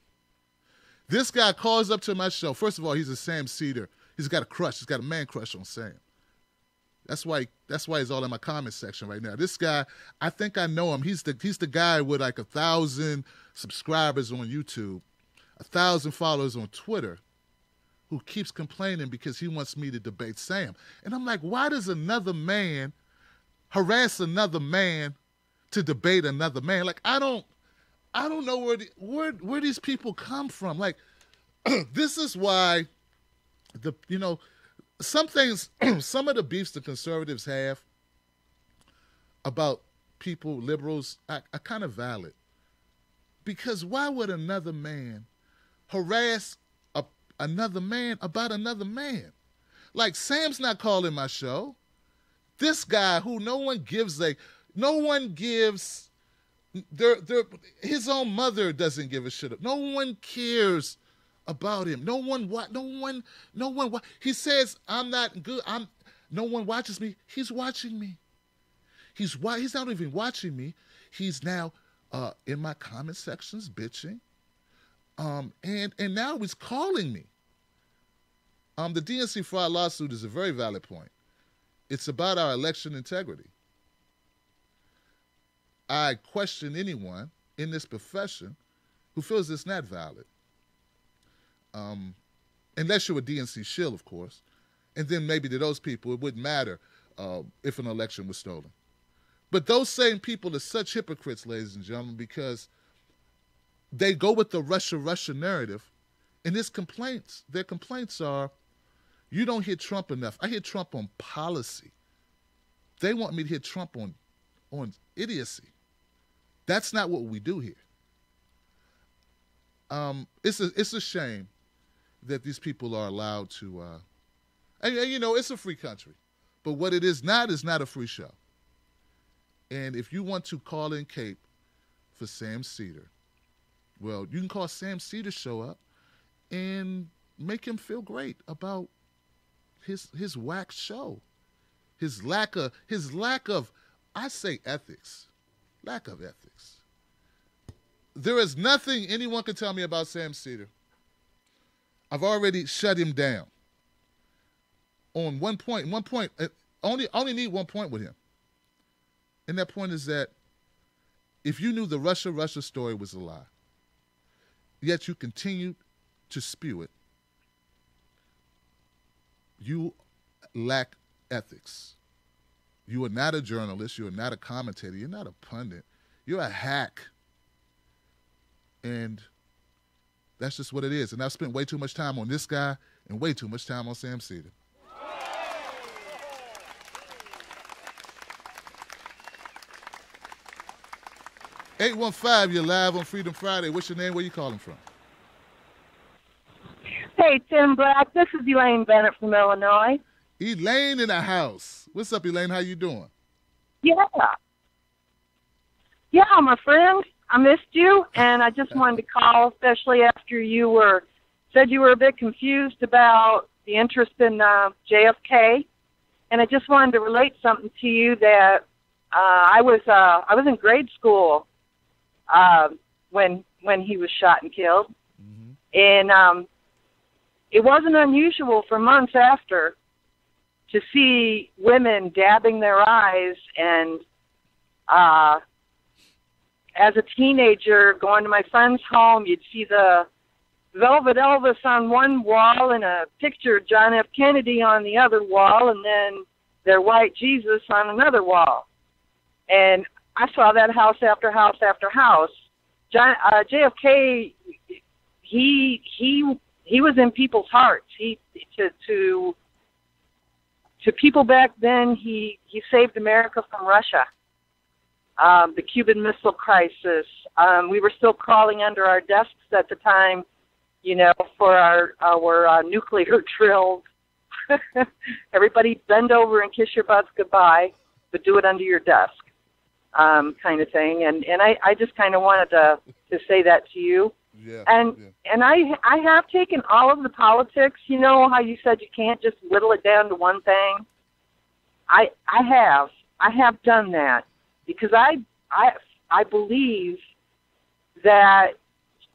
This guy calls up to my show. First of all, he's a Sam Cedar. He's got a crush. He's got a man crush on Sam. That's why he's all in my comment section right now. This guy, I think I know him. He's the guy with like 1,000 subscribers on YouTube, 1,000 followers on Twitter, who keeps complaining because he wants me to debate Sam. And I'm like, why does another man harass another man to debate another man? Like, I don't know where these people come from. Like, this is why some things, some of the beefs the conservatives have about people, liberals, are kind of valid. Because why would another man harass another man about another man? Like, Sam's not calling my show. This guy who no one gives, his own mother doesn't give a shit. No one cares about him. No one. He says, I'm not good. No one watches me. He's watching me. He's not even watching me. He's now in my comment sections bitching. And now he's calling me. The DNC fraud lawsuit is a very valid point. It's about our election integrity. I question anyone in this profession who feels it's not valid. Unless you're a DNC shill, of course. And then maybe to those people, it wouldn't matter if an election was stolen. But those same people are such hypocrites, ladies and gentlemen, because they go with the Russia narrative. And their complaints are, you don't hit Trump enough. I hit Trump on policy. They want me to hit Trump on idiocy. That's not what we do here. It's a shame that these people are allowed to, and it's a free country. But what it is not a free show. And if you want to call in Cape for Sam Cedar, well, you can call Sam Cedar show up and make him feel great about his whack show, his lack of I say ethics, lack of ethics. There is nothing anyone can tell me about Sam Cedar. I've already shut him down on one point. Only need 1 point with him. And that point is that if you knew the Russia story was a lie, yet you continued to spew it, you lack ethics. You are not a journalist. You are not a commentator. You're not a pundit. You're a hack. And that's just what it is. And I've spent way too much time on this guy and way too much time on Sam Cedar. (815), you're live on Freedom Friday. What's your name? Where you calling from? Hey, Tim Black. This is Elaine Bennett from Illinois. Elaine in the house. What's up, Elaine? How you doing? Yeah, my friend. I missed you, and I just wanted to call, especially after you said you were a bit confused about the interest in JFK, and I just wanted to relate something to you that I was in grade school when he was shot and killed, and it wasn't unusual for months after to see women dabbing their eyes, and as a teenager going to my friend's home, you'd see the Velvet Elvis on one wall and a picture of John F. Kennedy on the other wall, and then their white Jesus on another wall. And I saw that house after house after house. JFK, he was in people's hearts. To people back then, he saved America from Russia. The Cuban Missile Crisis. We were still crawling under our desks at the time, for our nuclear drills. Everybody bend over and kiss your butts goodbye, but do it under your desk, kind of thing. And I just kind of wanted to say that to you. Yeah. And I have taken all of the politics. You know how you said you can't just whittle it down to one thing. I have done that. Because I believe that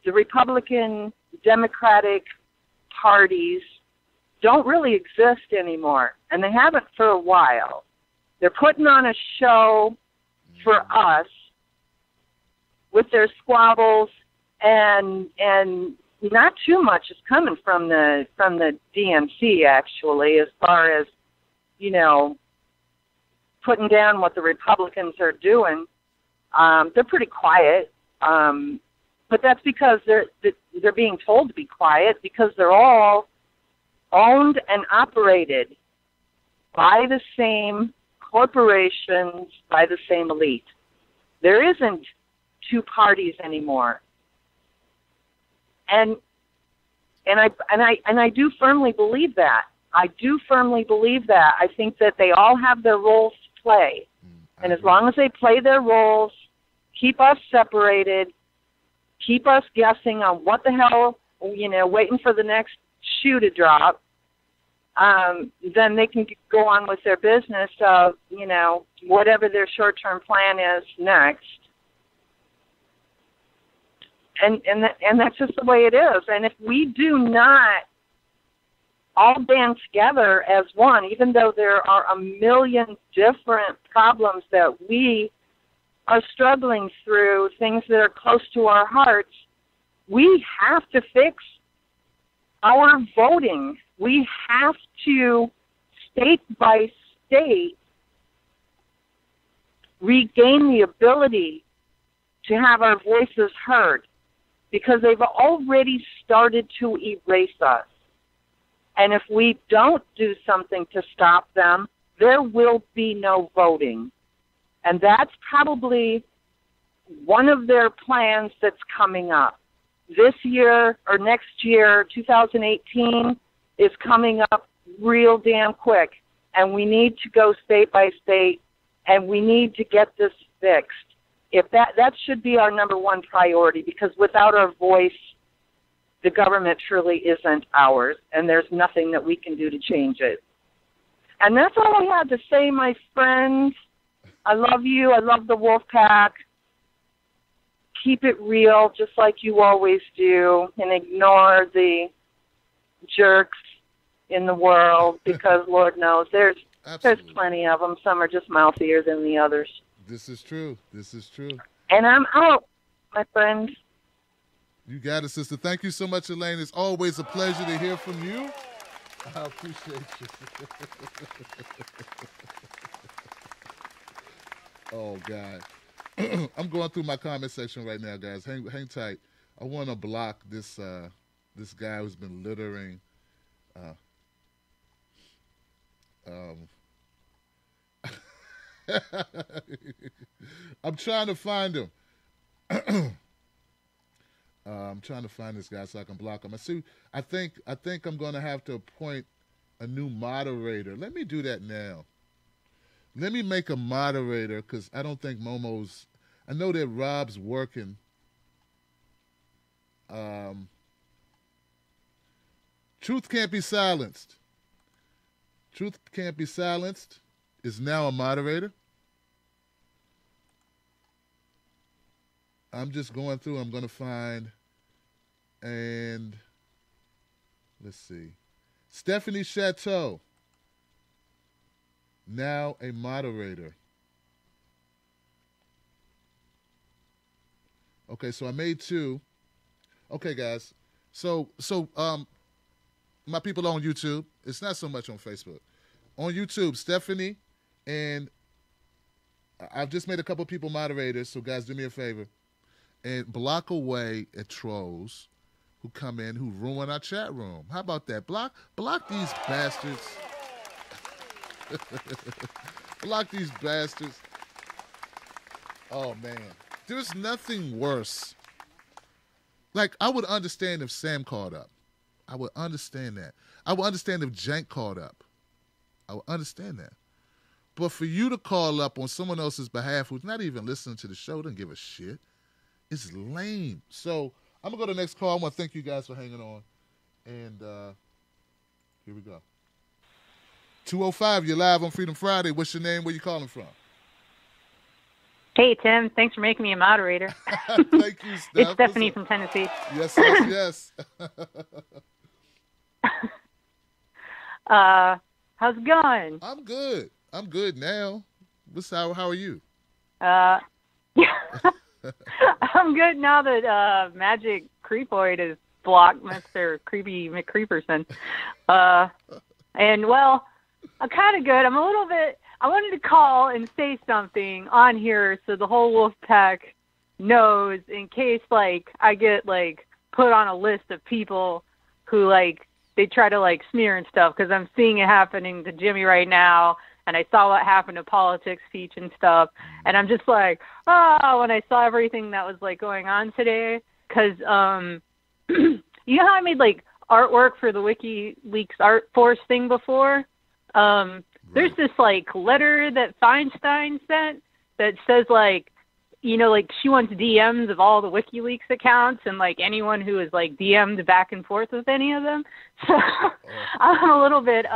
the Republican, Democratic parties don't really exist anymore, and they haven't for a while. They're putting on a show for us with their squabbles, and not too much is coming from the DNC, actually, as far as, putting down what the Republicans are doing. They're pretty quiet, but that's because they're being told to be quiet, because they're all owned and operated by the same corporations, by the same elite. There isn't two parties anymore, and I do firmly believe that. I think that they all have their roles play. And as long as they play their roles, keep us separated, keep us guessing on what the hell, waiting for the next shoe to drop, then they can go on with their business of, whatever their short-term plan is next. And that's just the way it is. And if we do not all band together as one, even though there are a million different problems that we are struggling through, things that are close to our hearts, we have to fix our voting. We have to, state by state, regain the ability to have our voices heard, because they've already started to erase us. And if we don't do something to stop them, there will be no voting. And that's probably one of their plans that's coming up. This year or next year, 2018, is coming up real damn quick. And we need to go state by state, and we need to get this fixed. If that should be our number one priority, because without our voice, the government truly isn't ours, and there's nothing that we can do to change it. And that's all I had to say, my friends. I love you. I love the Wolf Pack. Keep it real, just like you always do, and ignore the jerks in the world, because Lord knows there's plenty of them. Some are just mouthier than the others. This is true. This is true. And I'm out, my friends. You got it, sister. Thank you so much, Elaine. It's always a pleasure to hear from you. I appreciate you. Oh, God. I'm going through my comment section right now, guys. Hang tight. I want to block this guy who's been littering. I'm trying to find him. I'm trying to find this guy so I can block him. I think I'm going to have to appoint a new moderator. Let me do that now. Let me make a moderator, because I don't think Momo's... I know that Rob's working. Truth Can't Be Silenced. Truth Can't Be Silenced is now a moderator. I'm just going through. I'm going to find, and let's see, Stephanie Chateau, now a moderator. Okay, so I made two. Okay, guys. So my people on YouTube, it's not so much on Facebook. On YouTube, Stephanie, and I've just made a couple people moderators, so guys, do me a favor. And block away at trolls who come in, who ruin our chat room. How about that? Block these bastards. Block these bastards. Oh, man. There's nothing worse. Like, I would understand if Sam called up. I would understand that. I would understand if Jank called up. I would understand that. But for you to call up on someone else's behalf who's not even listening to the show, doesn't give a shit, it's lame. So I'm going to go to the next call. I want to thank you guys for hanging on. And here we go. 205, you're live on Freedom Friday. What's your name? Where you calling from? Hey, Tim. Thanks for making me a moderator. Thank you, Steph. It's Stephanie from Tennessee. Yes. How's it going? I'm good. I'm good now. How are you? Yeah. I'm good now that Magic Creepoid is blocked, Mr. Creepy McCreeperson. And, well, I'm kind of good. I'm a little bit... I wanted to call and say something on here so the whole wolf pack knows, in case, like, I get, like, put on a list of people who, like, they try to, like, smear and stuff, because I'm seeing it happening to Jimmy right now, and I saw what happened to Politics Speech and stuff, and I'm just like, when I saw everything that was, like, going on today, because, you know how I made, like, artwork for the WikiLeaks Art Force thing before? There's this like letter that Feinstein sent that says like, you know, like she wants DMs of all the WikiLeaks accounts and like anyone who is like DM'd back and forth with any of them. So I'm a little bit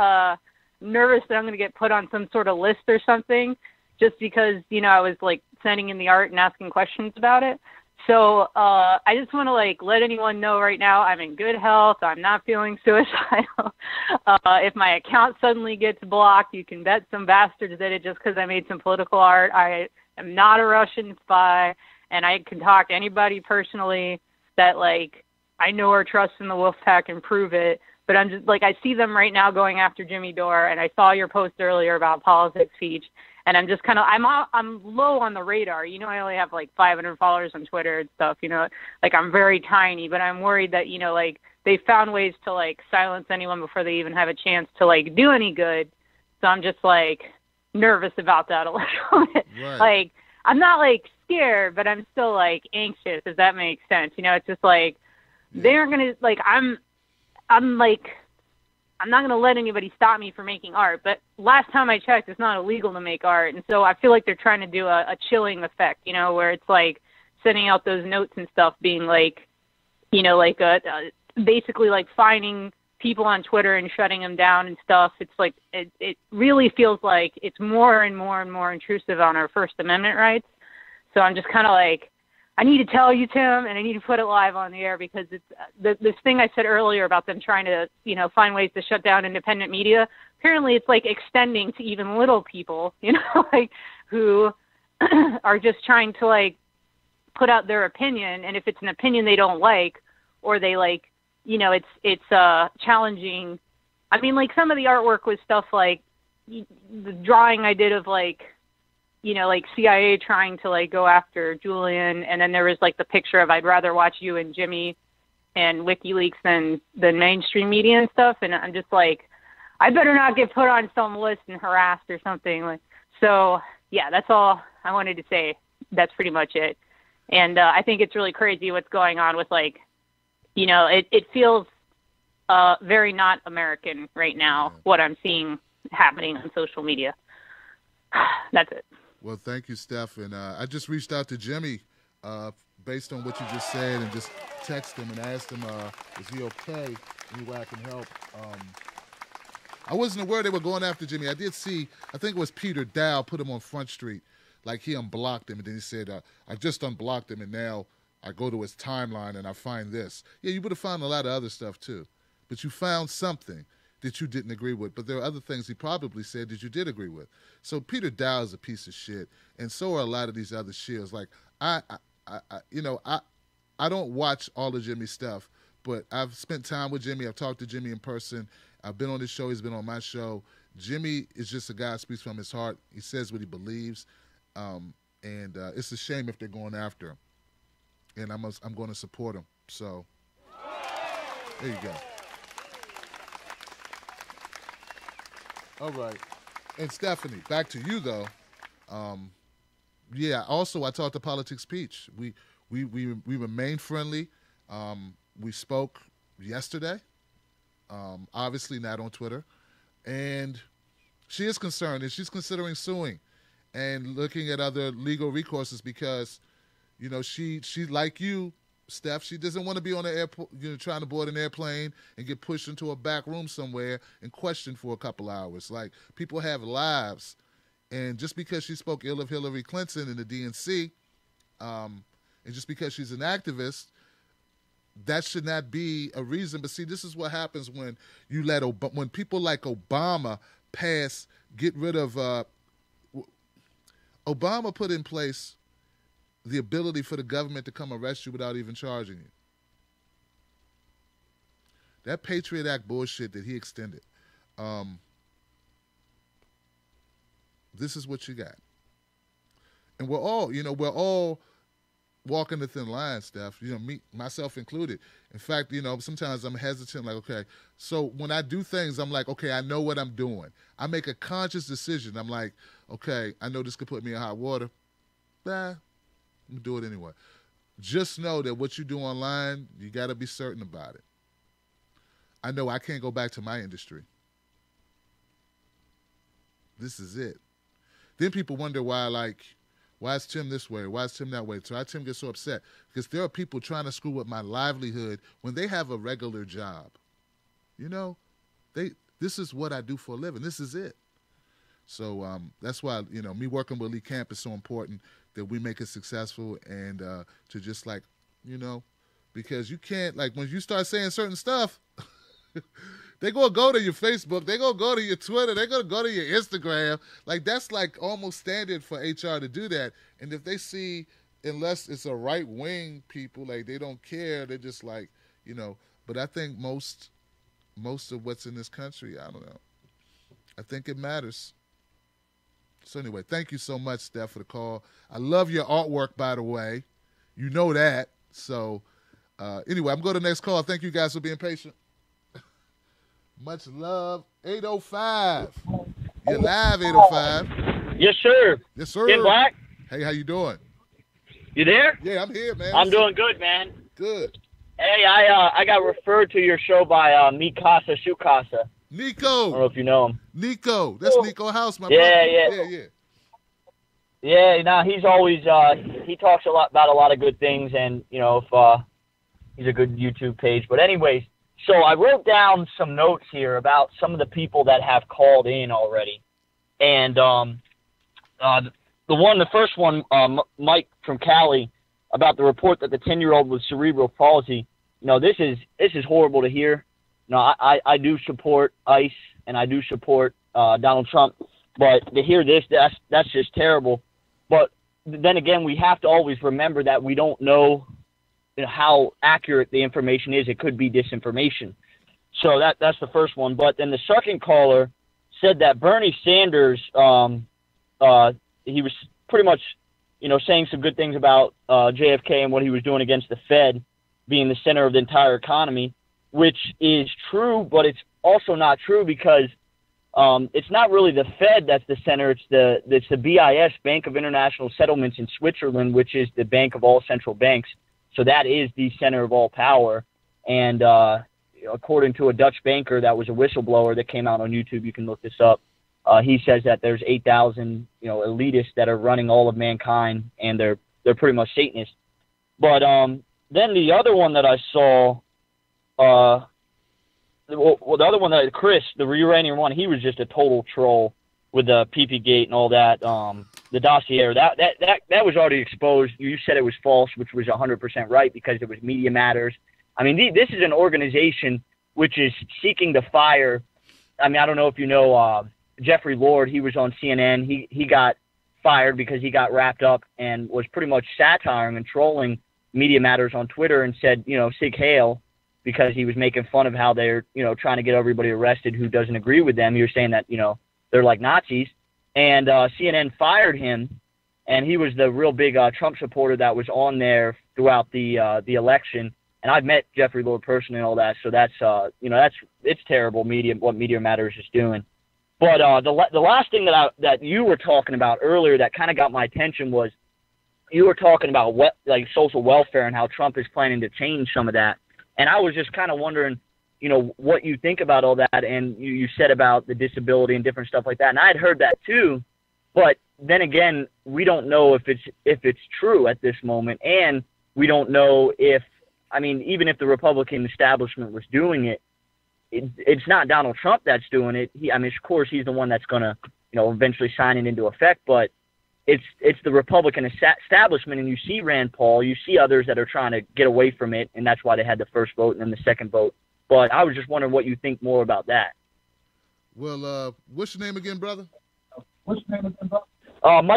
nervous that I'm going to get put on some sort of list or something just because, you know, I was like sending in the art and asking questions about it. So I just want to like let anyone know right now I'm in good health. I'm not feeling suicidal. If my account suddenly gets blocked, you can bet some bastards did it just because I made some political art. I am not a Russian spy, and I can talk to anybody personally that like I know or trust in the wolf pack and prove it. But I'm just like, I see them right now going after Jimmy Dore, and I saw your post earlier about politics speech. And I'm just kind of, I'm low on the radar. You know, I only have like 500 followers on Twitter and stuff, you know, like I'm very tiny, but I'm worried that, you know, like they found ways to like silence anyone before they even have a chance to like do any good. So I'm just like nervous about that a little bit. Right. Like, I'm not like scared, but I'm still like anxious, if that makes sense. You know, it's just like, they aren't going to, like, I'm like, I'm not going to let anybody stop me from making art. But last time I checked, it's not illegal to make art. And so I feel like they're trying to do a chilling effect, you know, where it's like sending out those notes and stuff being like, you know, like basically like finding people on Twitter and shutting them down and stuff. It's like it really feels like it's more and more and more intrusive on our First Amendment rights. So I'm just kind of like, I need to tell you, Tim, and I need to put it live on the air because it's this thing I said earlier about them trying to, you know, find ways to shut down independent media. Apparently, it's like extending to even little people, you know, like who are just trying to like put out their opinion, and if it's an opinion they don't like, or they like, you know, it's challenging. I mean, like some of the artwork was stuff like the drawing I did of like, you know, like CIA trying to like go after Julian, and then there was like the picture of I'd rather watch you and Jimmy and WikiLeaks than mainstream media and stuff, and I'm just like, I better not get put on some list and harassed or something. Like, so yeah, that's all I wanted to say. That's pretty much it. And I think it's really crazy what's going on with like, you know, it feels very not American right now, what I'm seeing happening on social media. That's it. Well, thank you, Steph. And I just reached out to Jimmy based on what you just said and just texted him and asked him, is he okay? Any way I can help? I wasn't aware they were going after Jimmy. I did see, I think it was Peter Dow put him on Front Street. Like he unblocked him, and then he said, I just unblocked him, and now I go to his timeline and I find this. Yeah, you would have found a lot of other stuff too. But you found something that you didn't agree with. But there are other things he probably said that you did agree with. So Peter Dow is a piece of shit, and so are a lot of these other shills. Like I don't watch all of Jimmy's stuff, but I've spent time with Jimmy. I've talked to Jimmy in person. I've been on his show. He's been on my show. Jimmy is just a guy who speaks from his heart. He says what he believes, and it's a shame if they're going after him. And I'm going to support him. So there you go. All right. And Stephanie, back to you though. Yeah. Also, I talked to Politics Peach. We remained friendly. We spoke yesterday. Obviously not on Twitter, and she is concerned, and she's considering suing and looking at other legal recourses because, you know, she like you, Steph, she doesn't want to be on the airport, you know, trying to board an airplane and get pushed into a back room somewhere and questioned for a couple hours. Like, people have lives, and just because she spoke ill of Hillary Clinton in the DNC, and just because she's an activist, that should not be a reason. But see, this is what happens when you let when people like Obama get rid of. Obama put in place the ability for the government to come arrest you without even charging you. That Patriot Act bullshit that he extended. This is what you got. And we're all walking the thin line, Steph, you know, me, myself included. In fact, you know, sometimes I'm hesitant, like, okay, so when I do things, I'm like, okay, I know what I'm doing. I make a conscious decision. I'm like, okay, I know this could put me in hot water. I'm gonna do it anyway. Just know that what you do online, you got to be certain about it. I know I can't go back to my industry. This is it. Then people wonder why is Tim this way? Why is Tim that way? So why Tim gets so upset? Because there are people trying to screw up my livelihood when they have a regular job. You know, this is what I do for a living. This is it. So that's why, you know, me working with Lee Camp is so important, that we make it successful, and to just like, you know, because you can't, like, when you start saying certain stuff, they're going to go to your Facebook, they're going to go to your Twitter, they're going to go to your Instagram. Like, that's like almost standard for HR to do that. And if they see, unless it's a right-wing people, like, they don't care, they're just like, you know. But I think most of what's in this country, I don't know, I think it matters. So anyway, thank you so much, Steph, for the call. I love your artwork, by the way. You know that. So anyway, I'm going to the next call. Thank you guys for being patient. Much love. 805. You're live, 805. Yes, sir. Yes, sir. Ken Black. Hey, how you doing? You there? Yeah, I'm here, man. I'm doing good, man. Good. Hey, I got referred to your show by Mi Casa Su Casa. Nico. I don't know if you know him. Nico. That's Nico House, my yeah, brother. Yeah. Yeah, no, he's always he talks about a lot of good things, and you know, if he's a good YouTube page. But anyways, so I wrote down some notes here about some of the people that have called in already, and the first one, Mike from Cali, about the report that the 10-year-old with cerebral palsy. You know, this is horrible to hear. You know, I do support ICE and I do support Donald Trump, but to hear this, that's just terrible. But then again, we have to always remember that we don't know, you know, how accurate the information is. It could be disinformation. So that's the first one. But then the second caller said that Bernie Sanders, he was pretty much, you know, saying some good things about JFK and what he was doing against the Fed being the center of the entire economy, which is true, but it's also not true because it's not really the Fed that's the center. It's the BIS, Bank of International Settlements in Switzerland, which is the bank of all central banks. So that is the center of all power. And according to a Dutch banker that was a whistleblower that came out on YouTube, you can look this up. He says that there's 8,000, you know, elitists that are running all of mankind, and they're pretty much Satanists. But then the other one that I saw, the other one that Chris, the Uranium one, he was just a total troll with the PP Gate and all that. The dossier that was already exposed. You said it was false, which was 100% right because it was Media Matters. I mean, this is an organization which is seeking to fire. I mean, I don't know if you know Jeffrey Lord. He was on CNN. He got fired because he got wrapped up and was pretty much satiring and trolling Media Matters on Twitter and said, you know, Sig Heil, because he was making fun of how they're, you know, trying to get everybody arrested who doesn't agree with them. He was saying that, you know, they're like Nazis. And CNN fired him, and he was the real big Trump supporter that was on there throughout the election. And I've met Jeffrey Lord personally and all that, so that's you know, it's terrible what Media Matters is doing. But the last thing that you were talking about earlier that kind of got my attention was you were talking about like social welfare and how Trump is planning to change some of that. And I was just kind of wondering, you know, what you think about all that. And you said about the disability and different stuff like that. And I had heard that too. But then again, we don't know if it's true at this moment. And we don't know if, I mean, even if the Republican establishment was doing it, it's not Donald Trump that's doing it. I mean, of course, he's the one that's going to, you know, eventually sign it into effect. But it's the Republican establishment, and you see Rand Paul, you see others that are trying to get away from it, and that's why they had the first vote and then the second vote. But I was just wondering what you think more about that. Well, what's your name again, brother? Mike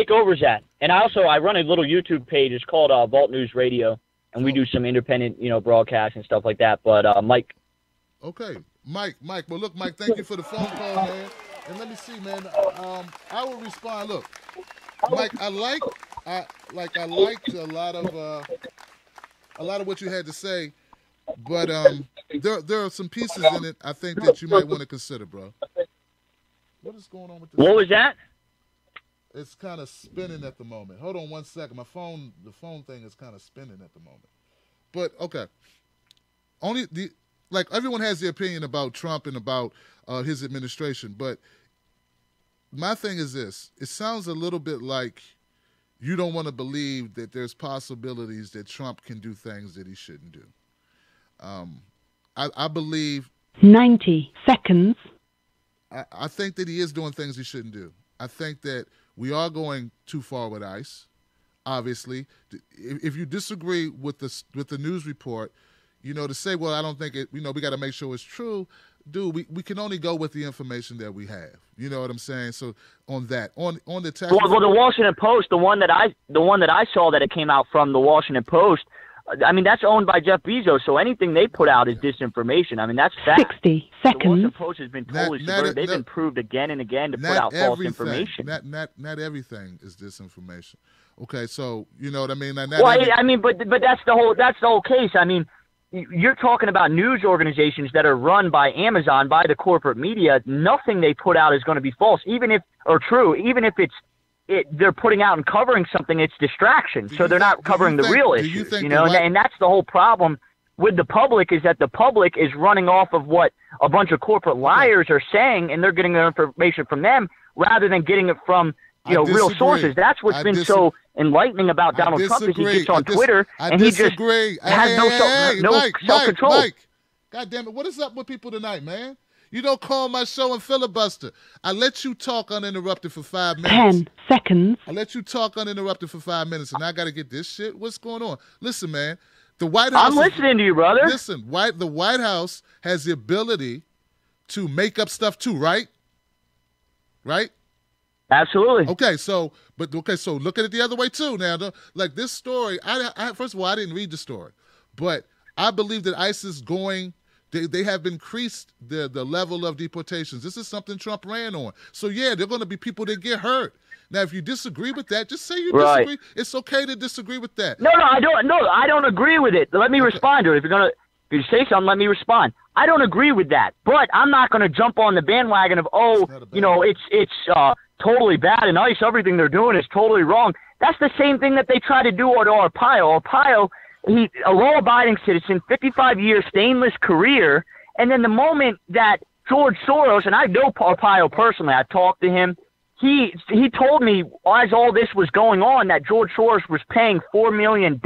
Overzat. And I run a little YouTube page. It's called Vault News Radio, and we do some independent, you know, broadcasts and stuff like that. But Mike. Okay, Mike. Well, look, Mike, thank you for the phone call, man. And let me see, man. I will respond. Look, Mike, I liked a lot of what you had to say, but there are some pieces in it I think that you might want to consider, bro. What is going on with this? What was that? It's kind of spinning at the moment. Hold on one second. The phone thing is kind of spinning at the moment. But okay, everyone has their opinion about Trump and about his administration, but my thing is this. It sounds a little bit like you don't want to believe that there's possibilities that Trump can do things that he shouldn't do. I believe 90 seconds. I think that he is doing things he shouldn't do. I think that we are going too far with ICE. Obviously, if you disagree with the news report, to say, well, I don't think it. We got to make sure it's true. Dude, we can only go with the information that we have. You know what I'm saying? So on that, on the tax. Well, the Washington Post, the one that I saw that it came out from, the Washington Post. I mean, that's owned by Jeff Bezos, so anything they put out is disinformation. I mean, that's fact. 60 seconds. The Washington Post has been totally subverted. They've been proved again and again to put out false information. Not everything is disinformation. Okay, so you know what I mean. But that's the whole case. I mean, you're talking about news organizations that are run by Amazon, by the corporate media. Nothing they put out is going to be false, even if they're putting out and covering something. It's distraction, so they're not covering the real issues. And that's the whole problem with the public, is that the public is running off of what a bunch of corporate liars are saying, and they're getting their information from them rather than getting it from real sources. That's what's been so enlightening about Donald Trump, is he gets on Twitter and he just has no self-control. Mike, God damn it, what is up with people tonight, man? You don't call my show and filibuster. I let you talk uninterrupted for 5 minutes. 10 seconds. I let you talk uninterrupted for 5 minutes, and I got to get this shit. What's going on? Listen, man, the White House. I'm listening to you, brother. Listen, the White House has the ability to make up stuff too, right? Right? Absolutely. Okay, so look at it the other way too. Now, like this story, I first of all, I didn't read the story, but I believe that ICE is going. They have increased the level of deportations. This is something Trump ran on. So yeah, there are going to be people that get hurt. Now, if you disagree with that, just say you disagree. It's okay to disagree with that. No, I don't. No, I don't agree with it. Let me respond to it. If you say something, let me respond. I don't agree with that, but I'm not going to jump on the bandwagon of it's totally bad and ICE. Everything they're doing is totally wrong. That's the same thing that they try to do at Arpaio. Arpaio, a law-abiding citizen, 55 years, stainless career, and then the moment that George Soros, and I know Arpaio personally, I talked to him, he told me as all this was going on that George Soros was paying $4 million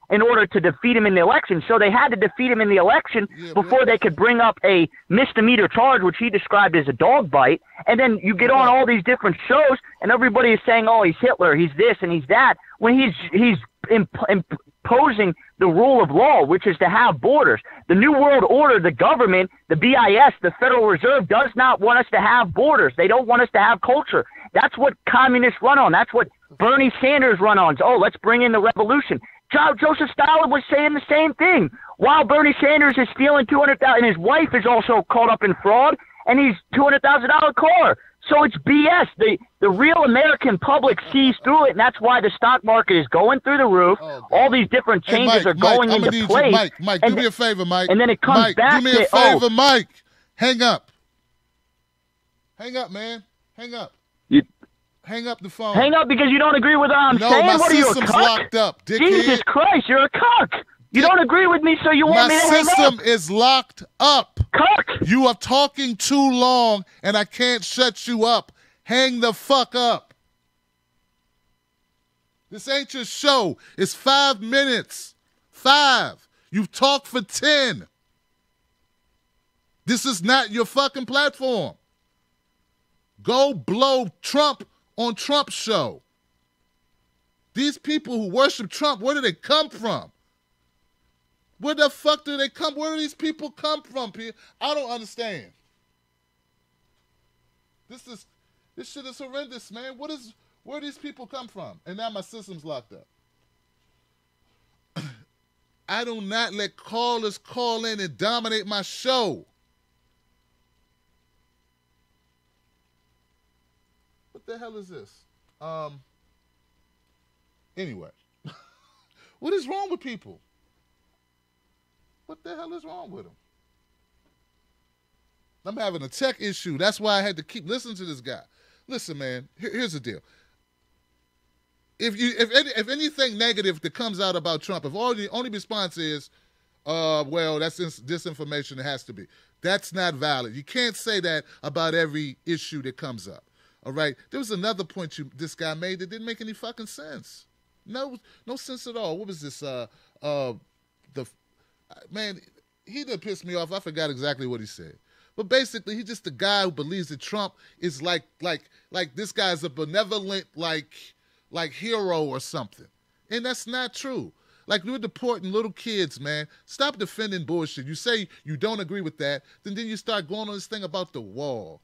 in order to defeat him in the election. So they had to defeat him in the election before they could bring up a misdemeanor charge, which he described as a dog bite. And then you get on all these different shows, and everybody is saying, oh, he's Hitler, he's this, and he's that, when he's imposing the rule of law, which is to have borders. The New World Order, the government, the BIS, the Federal Reserve does not want us to have borders. They don't want us to have culture. That's what communists run on. That's what Bernie Sanders run on. Oh, let's bring in the revolution. Joseph Stalin was saying the same thing. While Bernie Sanders is stealing $200,000, and his wife is also caught up in fraud, and he's $200,000 car. So it's BS. The real American public sees through it, and that's why the stock market is going through the roof. All these different changes are going into place. Mike, do me a favor, Mike. And then it comes back do me a favor, Mike. Hang up. Hang up, man. Hang up. Hang up the phone. Hang up because you don't agree with what I'm saying? My what are you, a system's cuck? locked up, dickhead. Jesus Christ, you're a cuck. You don't agree with me, so you want me to hang up? My system is locked up. Cuck. You are talking too long, and I can't shut you up. Hang the fuck up. This ain't your show. It's 5 minutes. 5. You've talked for 10. This is not your fucking platform. Go blow Trump on Trump's show. These people who worship Trump, where do they come from? Where the fuck do they come? Where do these people come from, P? I don't understand. This shit is horrendous, man. Where do these people come from? And now my system's locked up. I do not let callers call in and dominate my show. What the hell is this? Anyway. What is wrong with people? What the hell is wrong with them? I'm having a tech issue. That's why I had to keep listening to this guy. Listen, man, here's the deal. If anything negative that comes out about Trump, if the only response is, well, that's disinformation, it has to be. That's not valid. You can't say that about every issue that comes up. All right. There was another point this guy made that didn't make any fucking sense. No sense at all. What was this? Man, he done pissed me off. I forgot exactly what he said. But basically, he's just a guy who believes that Trump is like this guy's a benevolent like hero or something. And that's not true. Like, we're deporting little kids, man. Stop defending bullshit. You say you don't agree with that, then you start going on this thing about the wall.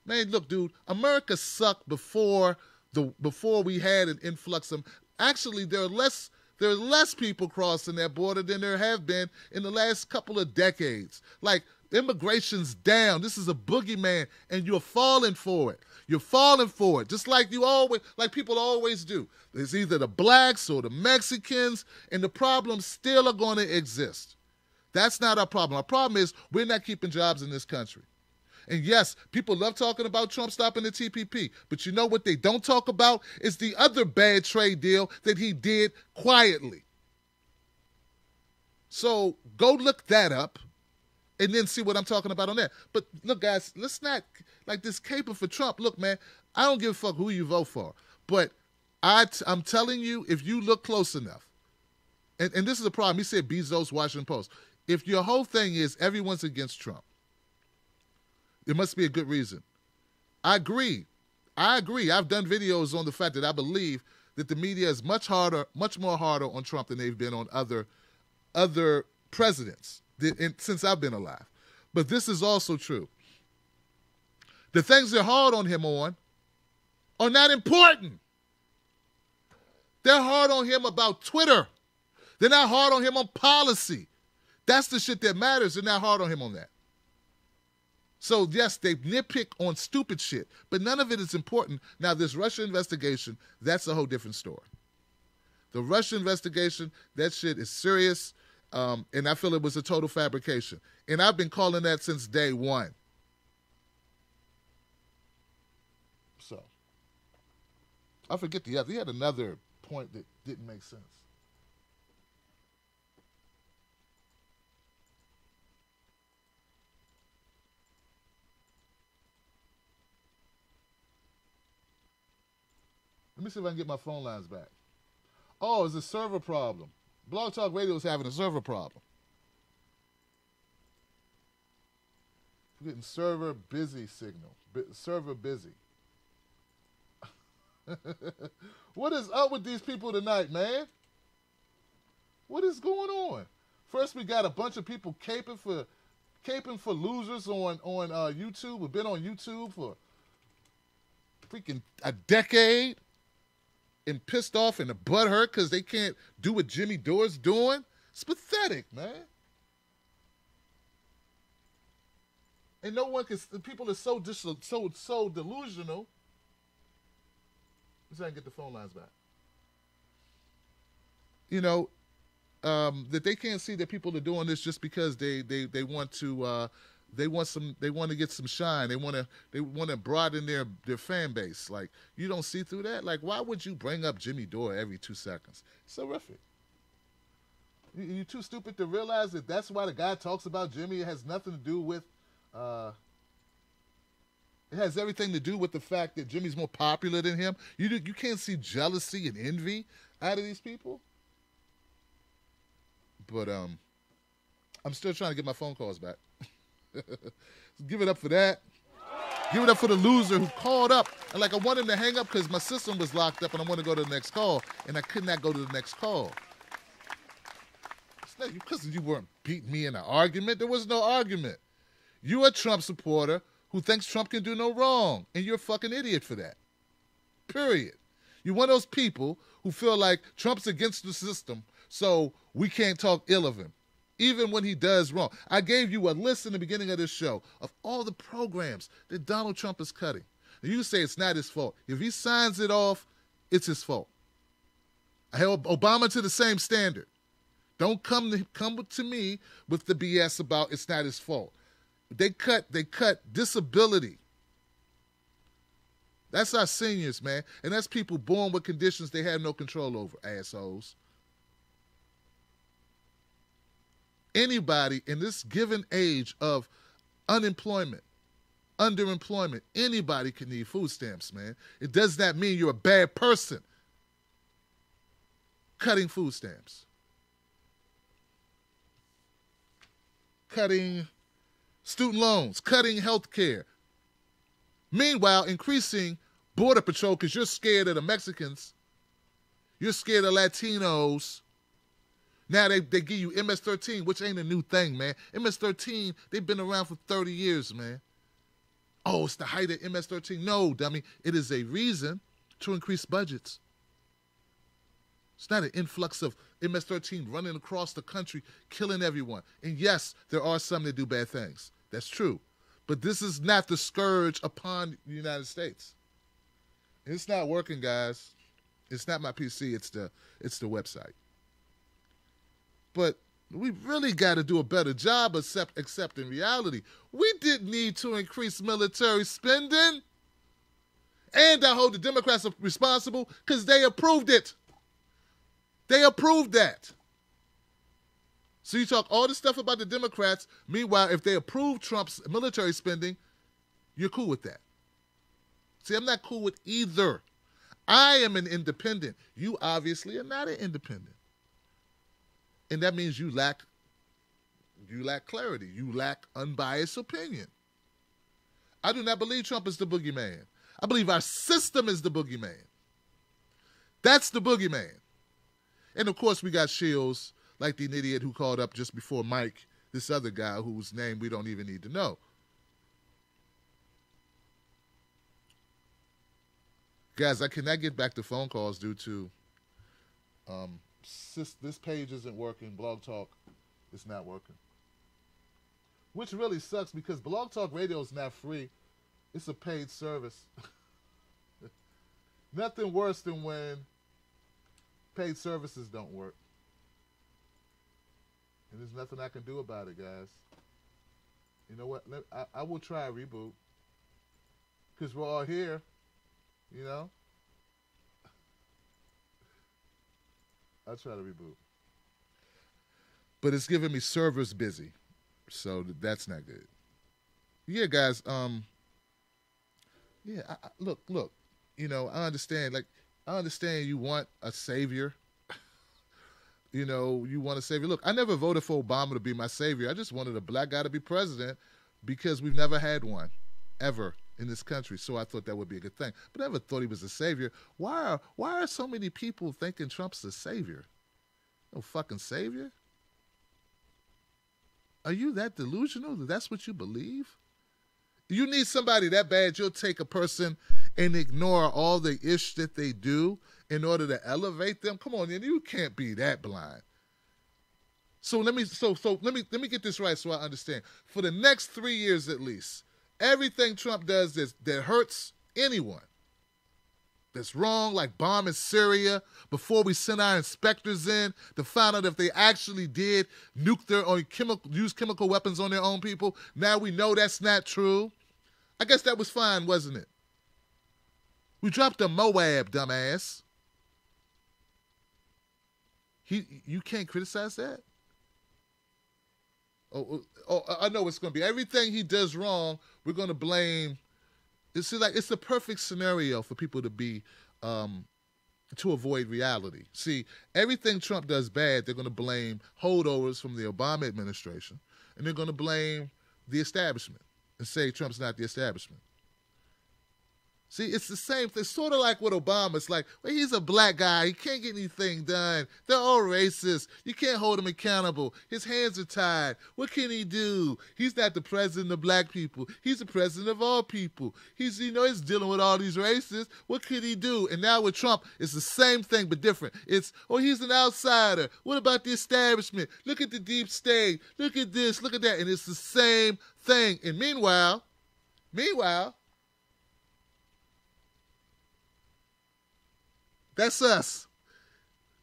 Man, look, dude, America sucked before we had an influx of. Actually, there are less people crossing that border than there have been in the last couple of decades. Like, immigration's down. This is a boogeyman, and you're falling for it. You're falling for it, just like people always do. It's either the blacks or the Mexicans, and the problems still are going to exist. That's not our problem. Our problem is we're not keeping jobs in this country. And yes, people love talking about Trump stopping the TPP, but you know what they don't talk about is the other bad trade deal that he did quietly. So go look that up and then see what I'm talking about on that. But look, guys, let's not, like, this caper for Trump. Look, man, I don't give a fuck who you vote for, but I'm telling you, if you look close enough, and this is the problem. He said Bezos, Washington Post. If your whole thing is everyone's against Trump, it must be a good reason. I agree. I've done videos on the fact that I believe that the media is much more harder on Trump than they've been on other presidents since I've been alive. But this is also true. The things they're hard on him on are not important. They're hard on him about Twitter. They're not hard on him on policy. That's the shit that matters. They're not hard on him on that. So, yes, they nitpick on stupid shit, but none of it is important. Now, this Russia investigation, that's a whole different story. The Russia investigation, that shit is serious, and I feel it was a total fabrication. And I've been calling that since day one. So, I forget he had another point that didn't make sense. Let me see if I can get my phone lines back. Oh, it's a server problem. Blog Talk Radio is having a server problem. We're getting server busy signal. Server busy. What is up with these people tonight, man? What is going on? First, we got a bunch of people caping for losers on YouTube. We've been on YouTube for freaking a decade. And pissed off and butthurt because they can't do what Jimmy Dore's doing. It's pathetic, man. And no one can. People are so delusional. Let's see if I can get the phone lines back. You know, that they can't see that people are doing this just because they want to. They want to get some shine. They want to broaden their fan base. Like, you don't see through that. Like, why would you bring up Jimmy Dore every 2 seconds? It's horrific. You're too stupid to realize that that's why the guy talks about Jimmy. It has nothing to do with. It has everything to do with the fact that Jimmy's more popular than him. You can't see jealousy and envy out of these people. But I'm still trying to get my phone calls back. Give it up for that. Give it up for the loser who called up. And I wanted him to hang up because my system was locked up and I wanted to go to the next call, and I could not go to the next call. It's not because you weren't beating me in an argument. There was no argument. You're a Trump supporter who thinks Trump can do no wrong, and you're a fucking idiot for that. Period. You're one of those people who feel like Trump's against the system, so we can't talk ill of him. Even when he does wrong. I gave you a list in the beginning of this show of all the programs that Donald Trump is cutting. And you say it's not his fault. If he signs it off, it's his fault. I held Obama to the same standard. Don't come to me with the BS about it's not his fault. They cut disability. That's our seniors, man. And that's people born with conditions they have no control over, assholes. Anybody in this given age of unemployment, underemployment. Anybody can need food stamps, man. It does not mean you're a bad person cutting food stamps. Cutting student loans, cutting health care. Meanwhile, increasing Border Patrol because you're scared of the Mexicans. You're scared of Latinos. Now they give you MS-13, which ain't a new thing, man. MS-13, they've been around for 30 years, man. Oh, it's the height of MS-13. No, dummy. It is a reason to increase budgets. It's not an influx of MS-13 running across the country, killing everyone. And yes, there are some that do bad things. That's true. But this is not the scourge upon the United States. It's not working, guys. It's not my PC. It's the website. But we really got to do a better job of accepting reality. We didn't need to increase military spending. And I hold the Democrats responsible because they approved it. They approved that. So you talk all this stuff about the Democrats. Meanwhile, if they approve Trump's military spending, you're cool with that. See, I'm not cool with either. I am an independent. You obviously are not an independent. And that means you lack clarity. You lack unbiased opinion. I do not believe Trump is the boogeyman. I believe our system is the boogeyman. That's the boogeyman. And of course, we got shills like the idiot who called up just before Mike, this other guy whose name we don't even need to know. Guys, I cannot get back to phone calls due to this page isn't working. Blog Talk is not working. Which really sucks because Blog Talk Radio is not free. It's a paid service. Nothing worse than when paid services don't work. And there's nothing I can do about it, guys. You know what? I will try a reboot. Because we're all here. You know? I'll try to reboot. But it's giving me servers busy. So that's not good. Yeah, guys. Look. You know, I understand. I understand you want a savior. You know, you want a savior. Look, I never voted for Obama to be my savior. I just wanted a black guy to be president because we've never had one, ever, in this country. So I thought that would be a good thing. But I never thought he was a savior. Why are so many people thinking Trump's a savior? No fucking savior? Are you that delusional that that's what you believe? You need somebody that bad, you'll take a person and ignore all the ish that they do in order to elevate them? Come on, you can't be that blind. So let me get this right so I understand. For the next 3 years at least, everything Trump does that hurts anyone, that's wrong, like bombing Syria before we sent our inspectors in to find out if they actually did use chemical weapons on their own people. Now we know that's not true. I guess that was fine, wasn't it? We dropped a Moab, dumbass. You can't criticize that? Oh, I know it's going to be. Everything he does wrong, we're going to blame. It's the perfect scenario for people to be, to avoid reality. See, everything Trump does bad, they're going to blame holdovers from the Obama administration, and they're going to blame the establishment and say Trump's not the establishment. See, it's the same thing. Sort of like with Obama. It's like, well, he's a black guy. He can't get anything done. They're all racist. You can't hold him accountable. His hands are tied. What can he do? He's not the president of black people. He's the president of all people. He's dealing with all these racists. What could he do? And now with Trump, it's the same thing but different. It's, he's an outsider. What about the establishment? Look at the deep state. Look at this. Look at that. And it's the same thing. And meanwhile, that's us.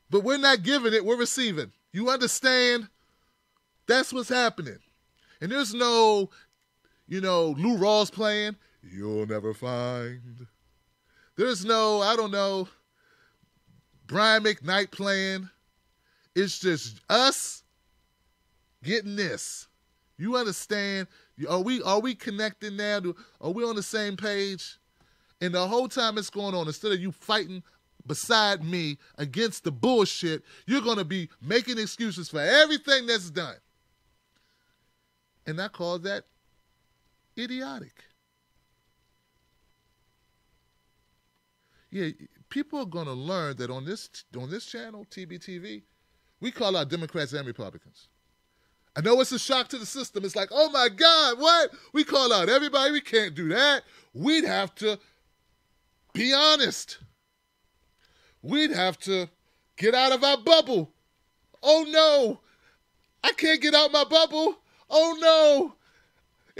But we're not giving it, we're receiving. You understand? That's what's happening. And there's no, Lou Rawls playing, You'll Never Find. There's no, Brian McKnight playing. It's just us getting this. You understand? Are we connecting now? Are we on the same page? And the whole time it's going on, instead of you fighting beside me against the bullshit, you're going to be making excuses for everything that's done. And I call that idiotic. Yeah, people are going to learn that on this channel, TBTV, we call out Democrats and Republicans. I know it's a shock to the system. It's like, oh my God, what? We call out everybody. We can't do that. We'd have to be honest. We'd have to get out of our bubble. Oh no, I can't get out my bubble. Oh no,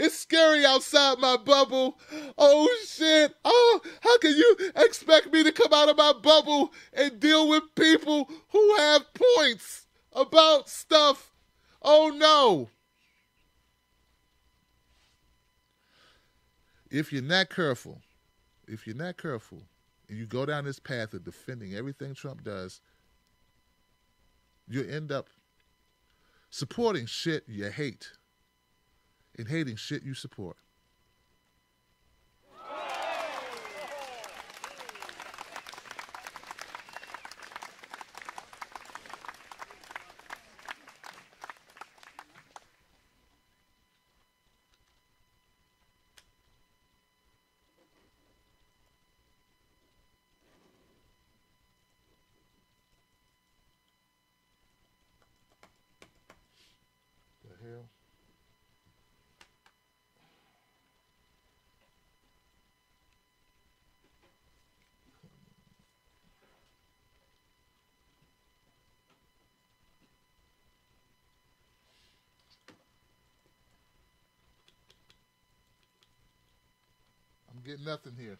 it's scary outside my bubble. Oh shit, oh, how can you expect me to come out of my bubble and deal with people who have points about stuff? Oh no. If you're not careful, and you go down this path of defending everything Trump does, you'll end up supporting shit you hate and hating shit you support. Hell. I'm getting nothing here.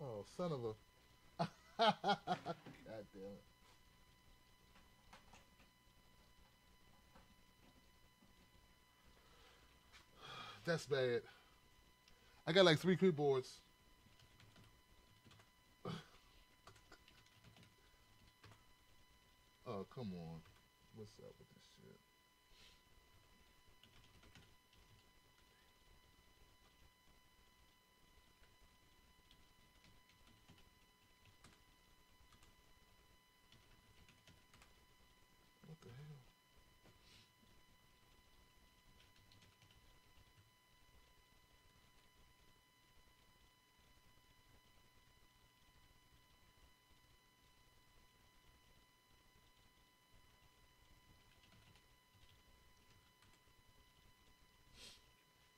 Oh, son of a... God damn it. That's bad. I got like 3 keyboards. Oh, come on. What's up with this shit? What the hell?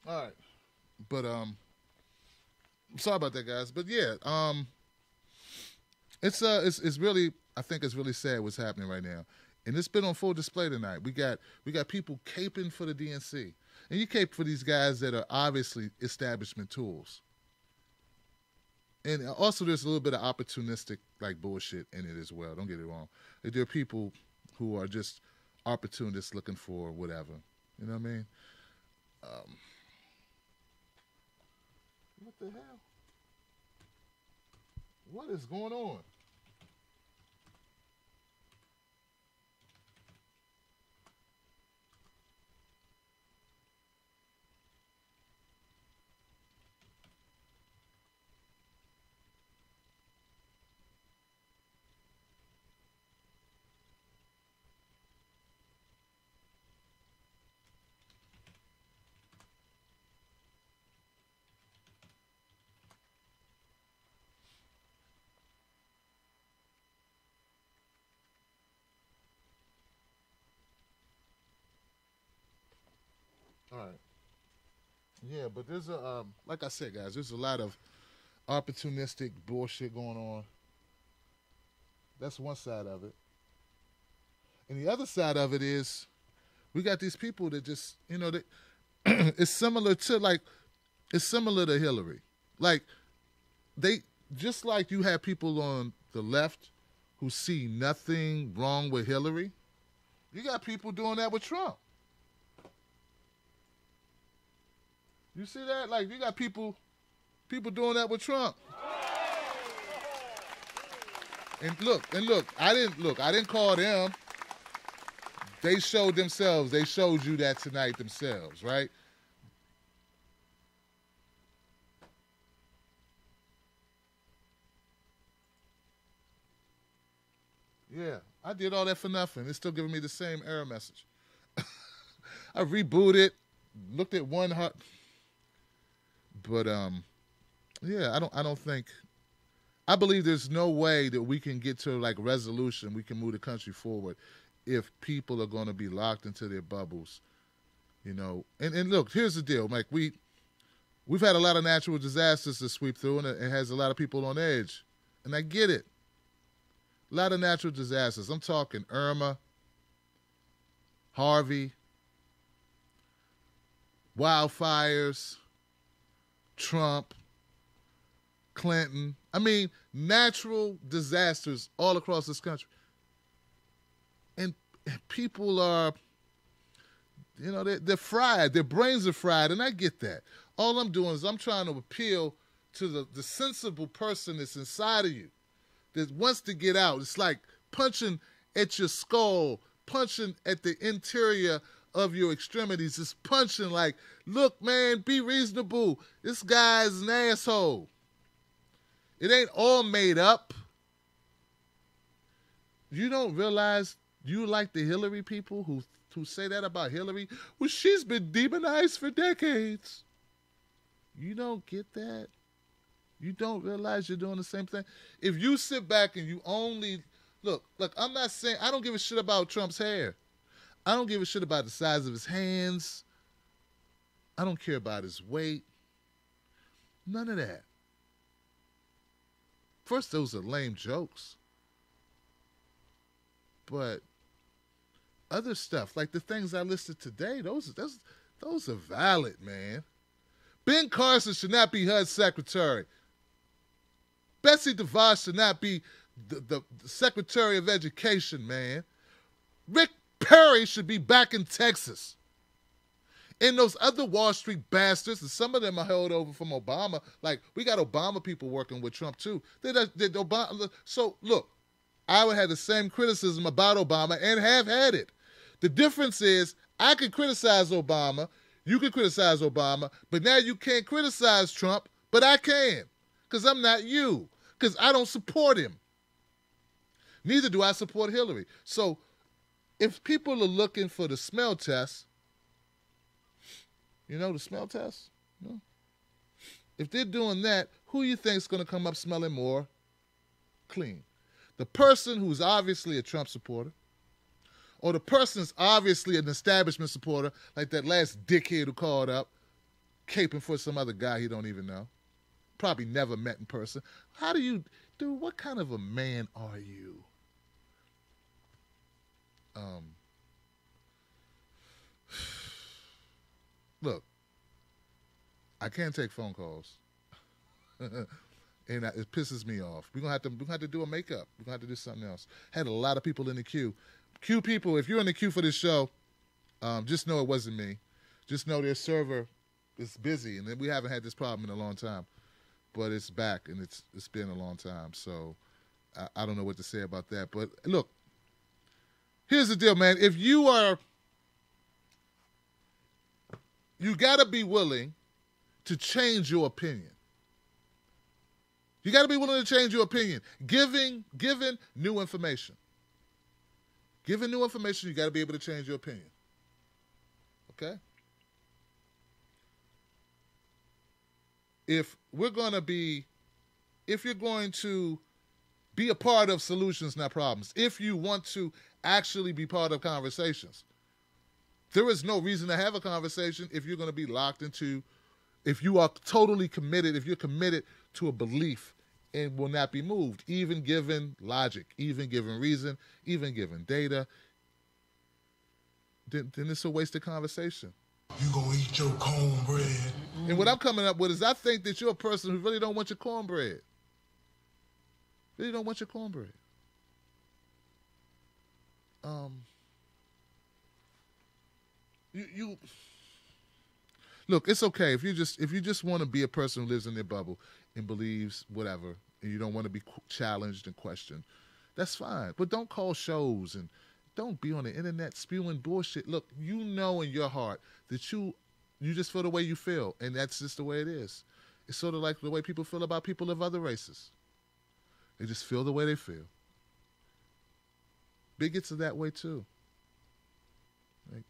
All right, but sorry about that, guys. But yeah, it's really, I think it's really sad what's happening right now, and it's been on full display tonight. We got people caping for the DNC, and you cape for these guys that are obviously establishment tools, and also there's a little bit of opportunistic like bullshit in it as well. Don't get it wrong. There are people who are just opportunists looking for whatever. You know what I mean? What the hell? What is going on? All right. Yeah, but there's a like I said, guys, there's a lot of opportunistic bullshit going on. That's one side of it. And the other side of it is we got these people that just, it's similar to Hillary. Like, just like you have people on the left who see nothing wrong with Hillary, you got people doing that with Trump. You see that? Like, you got people doing that with Trump. And look, I didn't call them. They showed themselves. They showed you that tonight themselves, right? Yeah, I did all that for nothing. It's still giving me the same error message. I rebooted, looked at one hot, but yeah, I don't think. I believe there's no way that we can get to like resolution. We can move the country forward if people are going to be locked into their bubbles, And look, here's the deal, Mike. We've had a lot of natural disasters to sweep through, and it has a lot of people on edge, and I get it. A lot of natural disasters. I'm talking Irma, Harvey, wildfires, Trump, Clinton. I mean, natural disasters all across this country. And people are, they're fried. Their brains are fried, and I get that. All I'm doing is I'm trying to appeal to the sensible person that's inside of you that wants to get out. It's like punching at your skull, punching at the interior of your extremities. It's punching like, look, man, be reasonable. This guy's an asshole. It ain't all made up. You don't realize you like the Hillary people who say that about Hillary? Well, she's been demonized for decades. You don't get that? You don't realize you're doing the same thing? If you sit back and you only... Look, I'm not saying... I don't give a shit about Trump's hair. I don't give a shit about the size of his hands. I don't care about his weight. None of that. First, those are lame jokes. But other stuff, like the things I listed today, those are valid, man. Ben Carson should not be HUD secretary. Betsy DeVos should not be the Secretary of Education, man. Rick Perry should be back in Texas. And those other Wall Street bastards, and some of them are held over from Obama. Like, we got Obama people working with Trump, too. Obama. So, look, I would have the same criticism about Obama and have had it. The difference is I can criticize Obama, you can criticize Obama, but now you can't criticize Trump, but I can because I'm not you, because I don't support him. Neither do I support Hillary. So if people are looking for the smell test, the smell test? If they're doing that, who you think is going to come up smelling more clean? The person who's obviously a Trump supporter, or the person that's obviously an establishment supporter, like that last dickhead who called up, caping for some other guy he don't even know, probably never met in person. Dude, what kind of a man are you? Look, I can't take phone calls. And it pisses me off. We're gonna have to do a makeup. We're gonna have to do something else. Had a lot of people in the queue. Queue people, if you're in the queue for this show, just know it wasn't me. Just know their server is busy, and we haven't had this problem in a long time. But it's back, and it's been a long time. So I don't know what to say about that. But look, here's the deal, man. If you gotta be willing to change your opinion. You got to be willing to change your opinion. Given new information. Given new information, you got to be able to change your opinion. Okay? If you're going to be a part of solutions, not problems, if you want to actually be part of conversations, there is no reason to have a conversation if you're going to be locked into, if you are totally committed, if you're committed to a belief and will not be moved, even given logic, even given reason, even given data, then it's a wasted conversation. You gonna eat your cornbread. And what I'm coming up with is I think that you're a person who really don't want your cornbread. Really don't want your cornbread. You look, it's okay if you just want to be a person who lives in their bubble and believes whatever, and you don't want to be challenged and questioned. That's fine, but don't call shows and don't be on the internet spewing bullshit. Look, you know in your heart that you just feel the way you feel, and that's just the way it is. It's sort of like the way people feel about people of other races. They just feel the way they feel. Bigots are that way too. Like,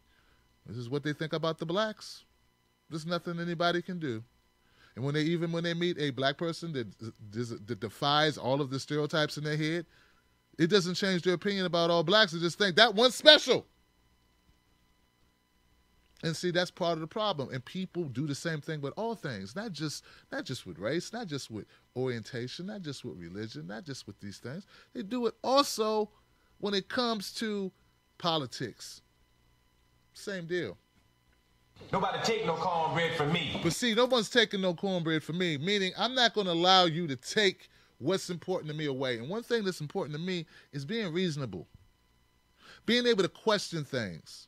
this is what they think about the blacks. There's nothing anybody can do. And when they meet a black person that defies all of the stereotypes in their head, it doesn't change their opinion about all blacks. They just think that one's special. And see, that's part of the problem. And people do the same thing with all things, not just with race, not just with orientation, not just with religion, not just with these things. They do it also when it comes to politics. Same deal. Nobody take no cornbread from me. But see, no one's taking no cornbread from me, meaning I'm not going to allow you to take what's important to me away. And one thing that's important to me is being reasonable, being able to question things,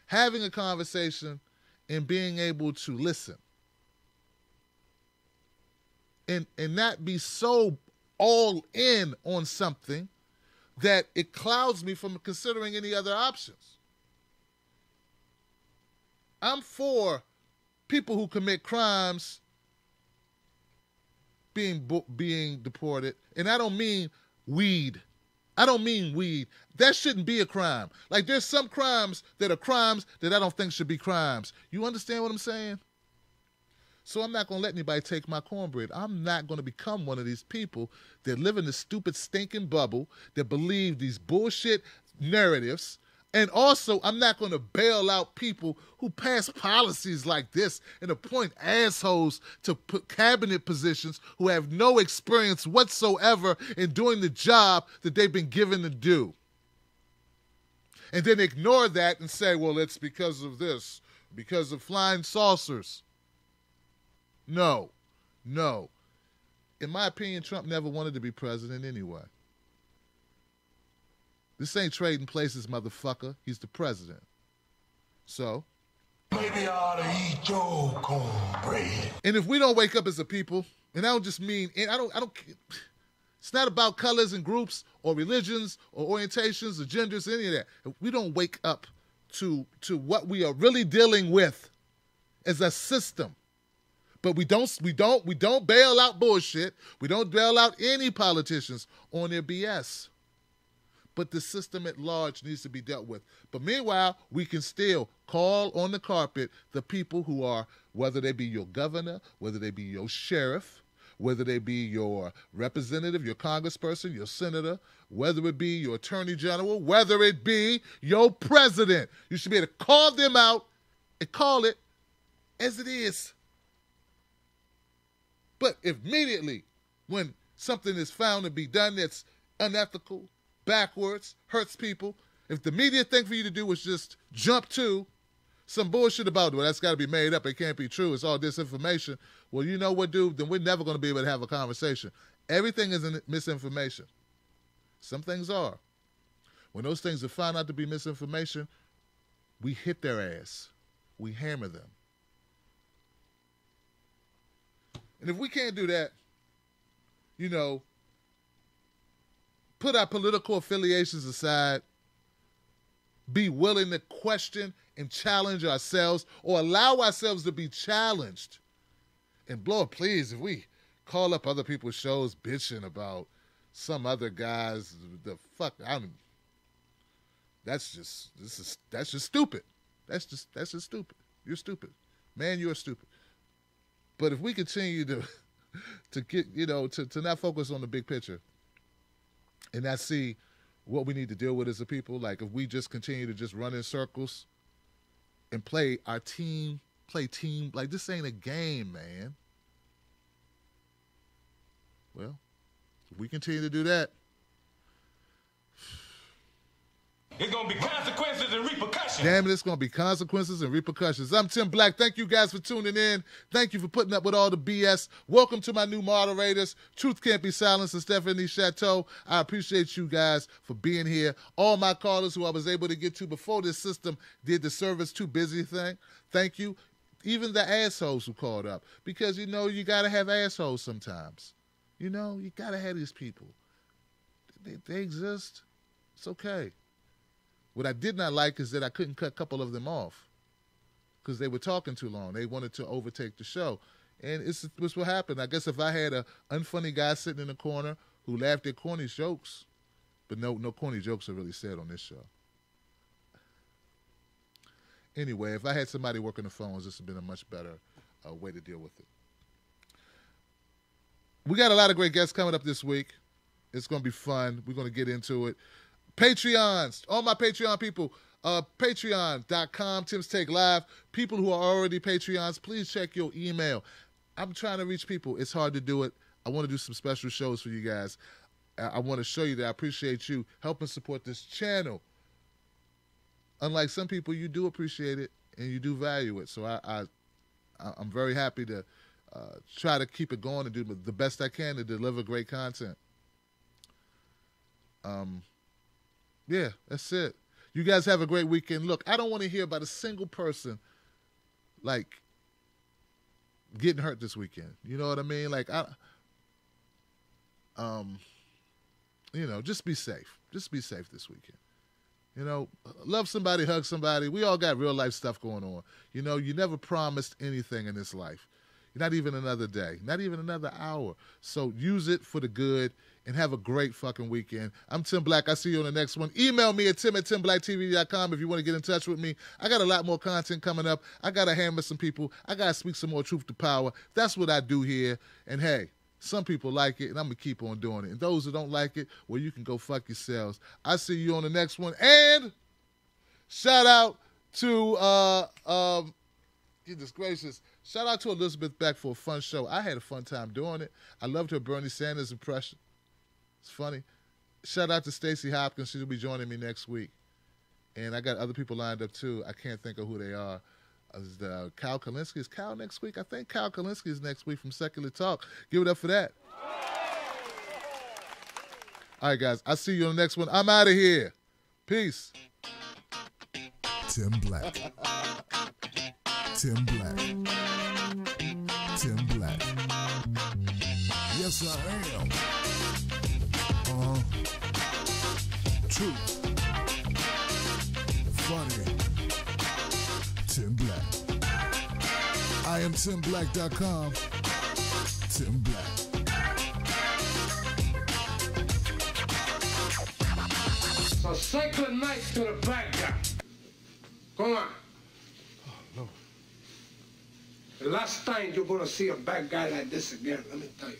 having a conversation, and being able to listen. And not be so all in on something that it clouds me from considering any other options. I'm for people who commit crimes being deported, and I don't mean weed. I don't mean weed. That shouldn't be a crime. Like, there's some crimes that are crimes that I don't think should be crimes. You understand what I'm saying? So I'm not going to let anybody take my cornbread. I'm not going to become one of these people that live in this stupid, stinking bubble that believe these bullshit narratives. And also, I'm not going to bail out people who pass policies like this and appoint assholes to put cabinet positions who have no experience whatsoever in doing the job that they've been given to do. And then ignore that and say, well, it's because of this, because of flying saucers. No. In my opinion, Trump never wanted to be president anyway. This ain't trading places, motherfucker. He's the president. So? Maybe I ought to eat your cornbread. And if we don't wake up as a people, and I don't just mean, and I don't, it's not about colors and groups or religions or orientations or genders, any of that. If we don't wake up to what we are really dealing with as a system, but we don't bail out bullshit. We don't bail out any politicians on their BS. But the system at large needs to be dealt with. But meanwhile, we can still call on the carpet the people who are, whether they be your governor, whether they be your sheriff, whether they be your representative, your congressperson, your senator, whether it be your attorney general, whether it be your president. You should be able to call them out and call it as it is. But immediately, when something is found to be done that's unethical, backwards, hurts people, if the media thing for you to do is just jump to some bullshit about, well, that's got to be made up, it can't be true, it's all disinformation, well, you know what, dude, then we're never going to be able to have a conversation. Everything isn't misinformation. Some things are. When those things are found out to be misinformation, we hit their ass. We hammer them. And if we can't do that, put our political affiliations aside, be willing to question and challenge ourselves or allow ourselves to be challenged. And Lord, please, if we call up other people's shows bitching about some other guys, that's just stupid. That's just stupid. You're stupid. Man, you're stupid. But if we continue to get, to not focus on the big picture, and not see what we need to deal with as a people. Like, if we just continue to just run in circles and play team, like, this ain't a game, man. Well, if we continue to do that, it's going to be consequences and repercussions. Damn it, it's going to be consequences and repercussions. I'm Tim Black. Thank you guys for tuning in. Thank you for putting up with all the BS. Welcome to my new moderators, Truth Can't Be Silenced and Stephanie Chateau. I appreciate you guys for being here. All my callers who I was able to get to before this system did the service too busy thing. Thank you. Even the assholes who called up. Because, you know, you got to have assholes sometimes. You know, you got to have these people. They exist. It's okay. What I did not like is that I couldn't cut a couple of them off because they were talking too long. They wanted to overtake the show. And it's what happened. I guess if I had an unfunny guy sitting in the corner who laughed at corny jokes, but no corny jokes are really said on this show. Anyway, if I had somebody working the phones, this would have been a much better way to deal with it. We got a lot of great guests coming up this week. It's going to be fun. We're going to get into it. Patreons, all my Patreon people, patreon.com, Tim's Take Live. People who are already Patreons, please check your email. I'm trying to reach people. It's hard to do it. I want to do some special shows for you guys. I want to show you that I appreciate you helping support this channel. Unlike some people, you do appreciate it and you do value it. So I'm very happy to try to keep it going and do the best I can to deliver great content. Yeah, that's it. You guys have a great weekend. Look, I don't want to hear about a single person, like, getting hurt this weekend. You know what I mean? Like, you know, just be safe. Just be safe this weekend. You know, love somebody, hug somebody. We all got real life stuff going on. You know, you never promised anything in this life. Not even another day. Not even another hour. So use it for the good and have a great fucking weekend. I'm Tim Black. I'll see you on the next one. Email me at tim@timblacktv.com if you want to get in touch with me. I got a lot more content coming up. I got to hammer some people. I got to speak some more truth to power. That's what I do here. And hey, some people like it, and I'm going to keep on doing it. And those who don't like it, well, you can go fuck yourselves. I'll see you on the next one. And shout out to, goodness gracious, shout out to Elizabeth Beck for a fun show. I had a fun time doing it. I loved her Bernie Sanders impression. It's funny. Shout out to Stacey Hopkins. She'll be joining me next week. And I got other people lined up, too. I can't think of who they are. Kyle Kalinske. Is Kyle next week? I think Kyle Kalinske is next week from Secular Talk. Give it up for that. All right, guys. I'll see you on the next one. I'm out of here. Peace. Tim Black. Tim Black. Tim Black. Yes, I am. Truth. Funny. Tim Black. I am TimBlack.com. Tim Black. So say good night to the bad guy. Come on. Oh, no. The last time you're going to see a bad guy like this again, let me tell you.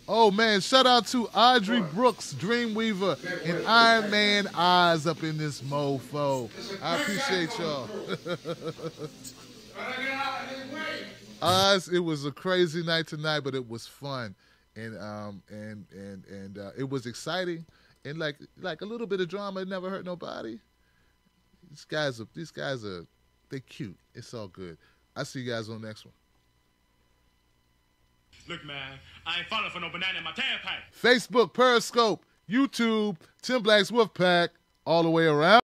Oh, man, shout out to Audrey Brooks, Dreamweaver, and Iron Man Eyes up in this mofo. I appreciate y'all. Oz, it was a crazy night tonight, but it was fun. And it was exciting. And like a little bit of drama, it never hurt nobody. These guys are, they cute. It's all good. I'll see you guys on the next one. Look, man, I ain't falling for no banana in my tailpipe. Facebook, Periscope, YouTube, Tim Black's Wolfpack, all the way around.